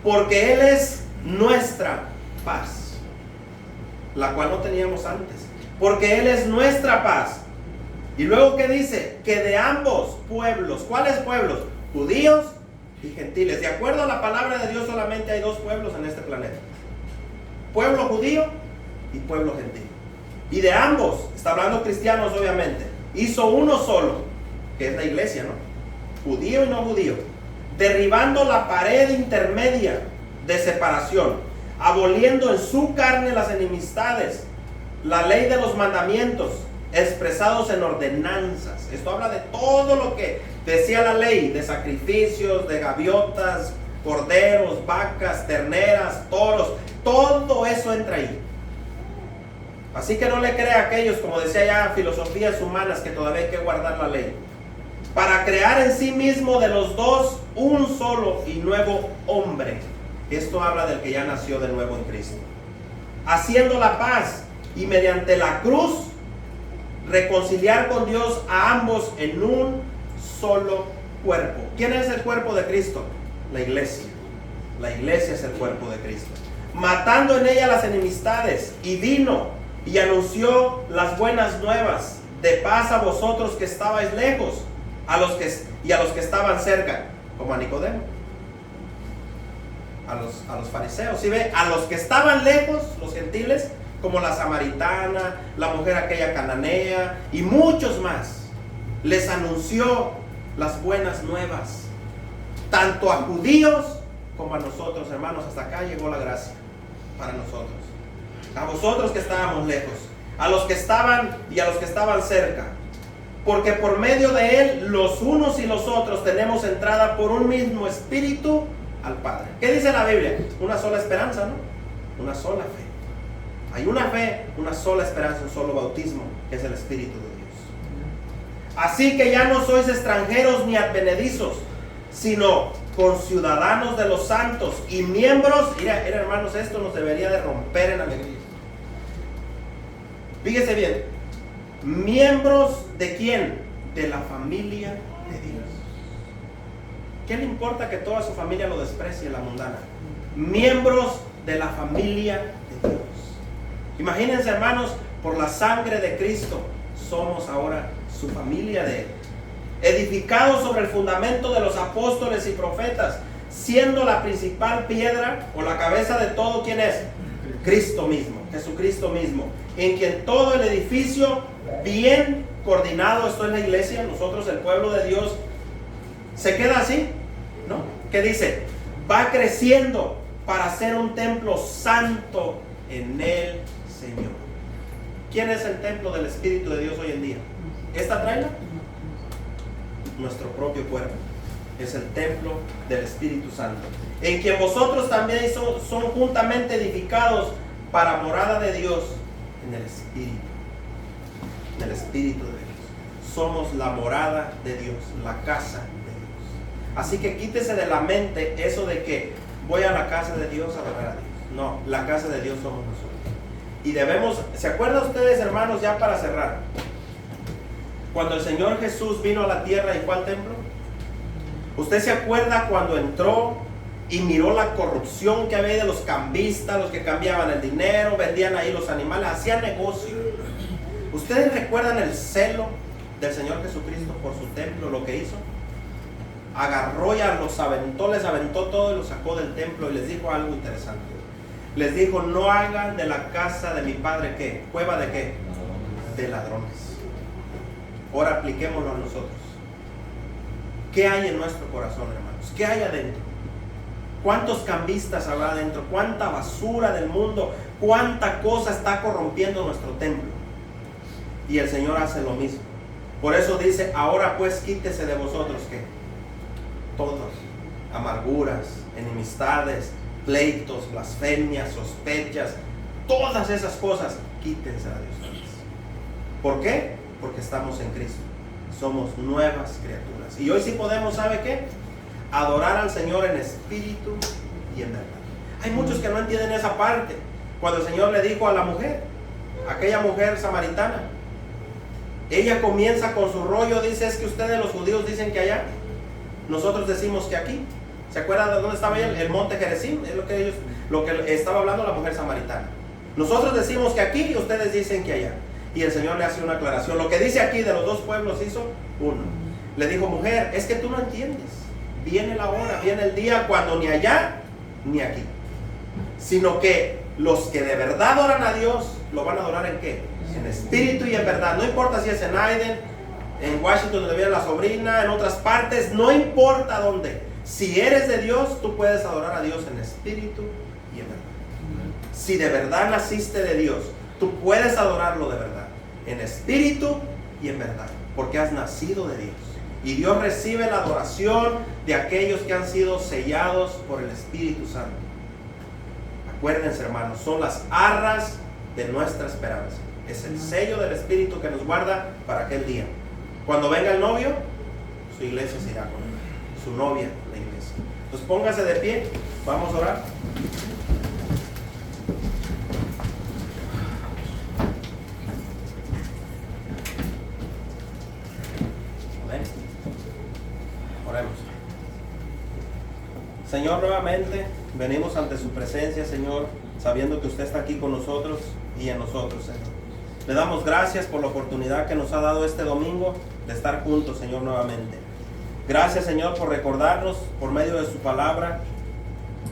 Porque Él es nuestra paz, la cual no teníamos antes. Porque Él es nuestra paz. Y luego, ¿qué dice? Que de ambos pueblos, ¿cuáles pueblos? Judíos y gentiles. De acuerdo a la palabra de Dios, solamente hay dos pueblos en este planeta: pueblo judío y pueblo gentil. Y de ambos, está hablando cristianos obviamente, hizo uno solo, que es la iglesia, ¿no? Judío y no judío, derribando la pared intermedia de separación, aboliendo en su carne las enemistades, la ley de los mandamientos expresados en ordenanzas. Esto habla de todo lo que decía la ley, de sacrificios, de gaviotas, corderos, vacas, terneras, toros. Todo eso entra ahí. Así que no le crea a aquellos, como decía ya, filosofías humanas, que todavía hay que guardar la ley, para crear en sí mismo de los dos un solo y nuevo hombre. Esto habla del que ya nació de nuevo en Cristo, haciendo la paz, y mediante la cruz reconciliar con Dios a ambos en un solo cuerpo. ¿Quién es el cuerpo de Cristo? La iglesia. La iglesia es el cuerpo de Cristo, matando en ella las enemistades, y vino y anunció las buenas nuevas de paz a vosotros que estabais lejos, a los que estaban cerca, como a Nicodemo, a los fariseos. ¿Sí ve? A los que estaban lejos, los gentiles, como la samaritana, la mujer aquella cananea y muchos más, les anunció las buenas nuevas, tanto a judíos como a nosotros, hermanos. Hasta acá llegó la gracia para nosotros. A vosotros que estábamos lejos, a los que estaban y a los que estaban cerca, porque por medio de Él los unos y los otros tenemos entrada por un mismo espíritu al Padre. ¿Qué dice la Biblia? Una sola esperanza, ¿no? Una sola fe. Hay una fe, una sola esperanza, un solo bautismo, que es el Espíritu de Dios. Así que ya no sois extranjeros ni advenedizos, sino conciudadanos de los santos y miembros. Mira, hermanos, esto nos debería de romper en alegría. Fíjese bien, miembros de quién? De la familia de Dios. ¿Qué le importa que toda su familia lo desprecie, la mundana? Miembros de la familia de Dios. Imagínense, hermanos, por la sangre de Cristo somos ahora su familia de Él, edificados sobre el fundamento de los apóstoles y profetas, siendo la principal piedra o la cabeza de todo, ¿quién es? Cristo mismo, Jesucristo mismo, en quien todo el edificio bien coordinado, esto es la iglesia, nosotros el pueblo de Dios, se queda así, ¿no? ¿Qué dice? Va creciendo para ser un templo santo en el Señor. ¿Quién es el templo del Espíritu de Dios hoy en día? ¿Esta traila? Nuestro propio cuerpo es el templo del Espíritu Santo, en quien vosotros también son juntamente edificados para morada de Dios en el Espíritu. En el Espíritu de Dios. Somos la morada de Dios, la casa de Dios. Así que quítese de la mente eso de que voy a la casa de Dios a adorar a Dios. No, la casa de Dios somos nosotros. Y debemos, ¿se acuerdan ustedes, hermanos, ya para cerrar? Cuando el Señor Jesús vino a la tierra y fue al templo. ¿Usted se acuerda cuando entró y miró la corrupción que había de los cambistas, los que cambiaban el dinero, vendían ahí los animales, hacían negocio. ¿Ustedes recuerdan el celo del Señor Jesucristo por su templo, lo que hizo? Agarró y los aventó, les aventó todo y los sacó del templo y les dijo algo interesante. Les dijo: no hagan de la casa de mi padre, ¿qué? ¿Cueva de qué? De ladrones. Ahora apliquémoslo a nosotros. ¿Qué hay en nuestro corazón, hermanos? ¿Qué hay adentro? ¿Cuántos cambistas habrá adentro? ¿Cuánta basura del mundo? ¿Cuánta cosa está corrompiendo nuestro templo? Y el Señor hace lo mismo. Por eso dice: ahora pues quítese de vosotros, ¿qué? Todos, amarguras, enemistades, pleitos, blasfemias, sospechas, todas esas cosas, quítense de ustedes. ¿Por qué? Porque estamos en Cristo, somos nuevas criaturas. Y hoy sí podemos, ¿sabe qué? Adorar al Señor en espíritu y en verdad. Hay muchos que no entienden esa parte. Cuando el Señor le dijo a la mujer, aquella mujer samaritana, ella comienza con su rollo, dice: es que ustedes los judíos dicen que allá, nosotros decimos que aquí. ¿Se acuerdan de dónde estaba ella? El monte Gerizim, es lo que estaba hablando la mujer samaritana. Nosotros decimos que aquí y ustedes dicen que allá. Y el Señor le hace una aclaración. Lo que dice aquí de los dos pueblos hizo uno. Le dijo: mujer, es que tú no entiendes. Viene la hora, viene el día cuando ni allá ni aquí, sino que los que de verdad adoran a Dios, lo van a adorar ¿en qué? En espíritu y en verdad. No importa si es en Aiden, en Washington donde vive la sobrina, en otras partes, no importa dónde. Si eres de Dios, tú puedes adorar a Dios en espíritu y en verdad. Si de verdad naciste de Dios, tú puedes adorarlo de verdad, en espíritu y en verdad, porque has nacido de Dios. Y Dios recibe la adoración de aquellos que han sido sellados por el Espíritu Santo. Acuérdense, hermanos, son las arras de nuestra esperanza. Es el sello del Espíritu que nos guarda para aquel día. Cuando venga el novio, su iglesia se irá con él. Su novia, la iglesia. Entonces póngase de pie, vamos a orar. Oremos. Señor, nuevamente venimos ante su presencia, Señor, sabiendo que usted está aquí con nosotros y en nosotros, Señor. Le damos gracias por la oportunidad que nos ha dado este domingo de estar juntos, Señor, nuevamente. Gracias, Señor, por recordarnos por medio de su palabra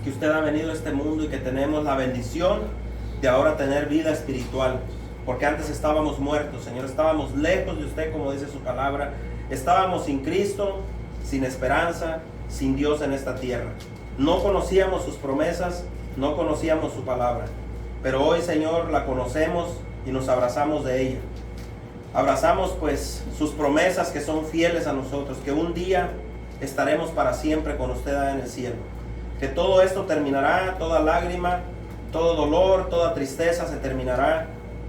que usted ha venido a este mundo y que tenemos la bendición de ahora tener vida espiritual, porque antes estábamos muertos, Señor, estábamos lejos de usted, como dice su palabra, estábamos sin Cristo, sin esperanza, sin Dios en esta tierra. No conocíamos sus promesas, no conocíamos su palabra, pero hoy, Señor, la conocemos y nos abrazamos de ella. Abrazamos pues sus promesas que son fieles a nosotros, que un día estaremos para siempre con usted en el cielo, que todo esto terminará, toda lágrima, todo dolor, toda tristeza se terminará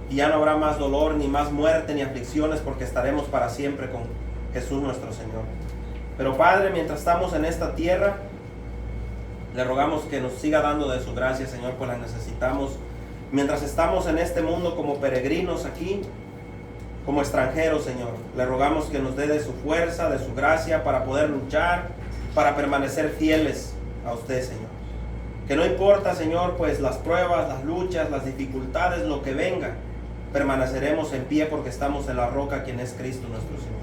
y ya no habrá más dolor, ni más muerte, ni aflicciones, porque estaremos para siempre con Jesús nuestro Señor. Pero Padre, mientras estamos en esta tierra, le rogamos que nos siga dando de su gracia, Señor, pues la necesitamos. Mientras estamos en este mundo como peregrinos aquí, como extranjeros, Señor, le rogamos que nos dé de su fuerza, de su gracia, para poder luchar, para permanecer fieles a usted, Señor. Que no importa, Señor, pues las pruebas, las luchas, las dificultades, lo que venga, permaneceremos en pie porque estamos en la roca, quien es Cristo nuestro Señor.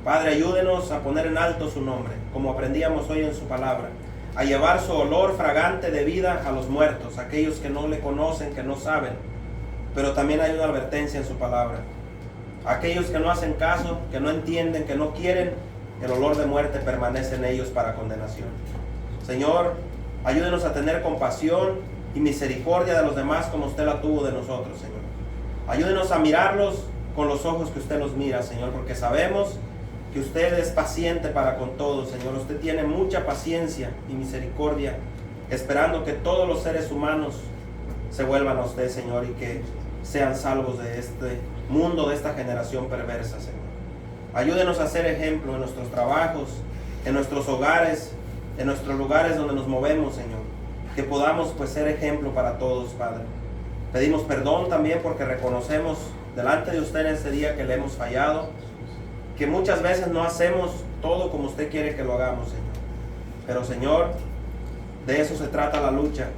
Padre, ayúdenos a poner en alto su nombre, como aprendíamos hoy en su palabra, a llevar su olor fragante de vida a los muertos, aquellos que no le conocen, que no saben, pero también hay una advertencia en su palabra. Aquellos que no hacen caso, que no entienden, que no quieren, el olor de muerte permanece en ellos para condenación. Señor, ayúdenos a tener compasión y misericordia de los demás como usted la tuvo de nosotros, Señor. Ayúdenos a mirarlos con los ojos que usted los mira, Señor, porque sabemos que usted es paciente para con todos, Señor. Usted tiene mucha paciencia y misericordia, esperando que todos los seres humanos se vuelvan a usted, Señor, y que sean salvos de este mundo, de esta generación perversa, Señor. Ayúdenos a ser ejemplo en nuestros trabajos, en nuestros hogares, en nuestros lugares donde nos movemos, Señor. Que podamos pues ser ejemplo para todos, Padre. Pedimos perdón también porque reconocemos delante de usted en este día que le hemos fallado, que muchas veces no hacemos todo como usted quiere que lo hagamos, Señor. Pero, Señor, De eso se trata la lucha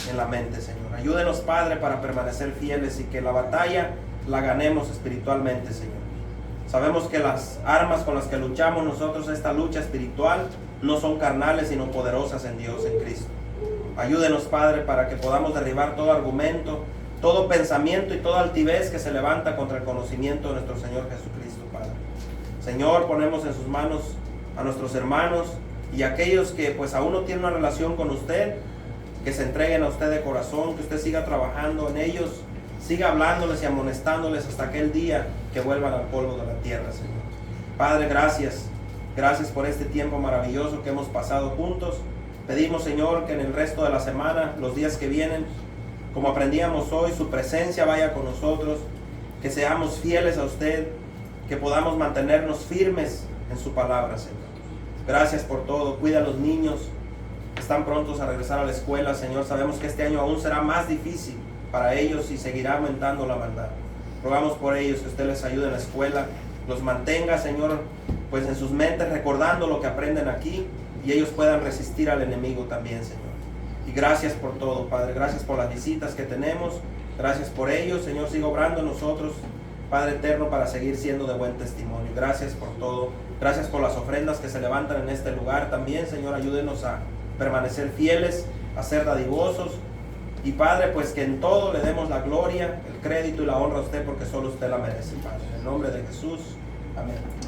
en la mente, Señor. Ayúdenos, Padre, para permanecer fieles y que la batalla la ganemos espiritualmente, Señor. Sabemos que las armas con las que luchamos nosotros, esta lucha espiritual, no son carnales, sino poderosas en Dios, en Cristo. Ayúdenos, Padre, para que podamos derribar todo argumento, todo pensamiento y toda altivez que se levanta contra el conocimiento de nuestro Señor Jesucristo, Padre. Señor, ponemos en sus manos a nuestros hermanos y aquellos que pues aún no tienen una relación con usted, que se entreguen a usted de corazón, que usted siga trabajando en ellos, siga hablándoles y amonestándoles hasta aquel día que vuelvan al polvo de la tierra, Señor. Padre, gracias. Gracias por este tiempo maravilloso que hemos pasado juntos. Pedimos, Señor, que en el resto de la semana, los días que vienen, como aprendíamos hoy, su presencia vaya con nosotros, que seamos fieles a usted, que podamos mantenernos firmes en su palabra, Señor. Gracias por todo. Cuida a los niños que están prontos a regresar a la escuela, Señor. Sabemos que este año aún será más difícil para ellos y seguirá aumentando la maldad. Rogamos por ellos que usted les ayude en la escuela, los mantenga, Señor, pues en sus mentes recordando lo que aprenden aquí y ellos puedan resistir al enemigo también, Señor. Y gracias por todo, Padre. Gracias por las visitas que tenemos. Gracias por ellos, Señor. Siga obrando en nosotros, Padre eterno, para seguir siendo de buen testimonio. Gracias por todo. Gracias por las ofrendas que se levantan en este lugar también, Señor. Ayúdenos a permanecer fieles, a ser dadivosos. Y Padre, pues que en todo le demos la gloria, el crédito y la honra a usted, porque solo usted la merece, Padre. En el nombre de Jesús. Amén.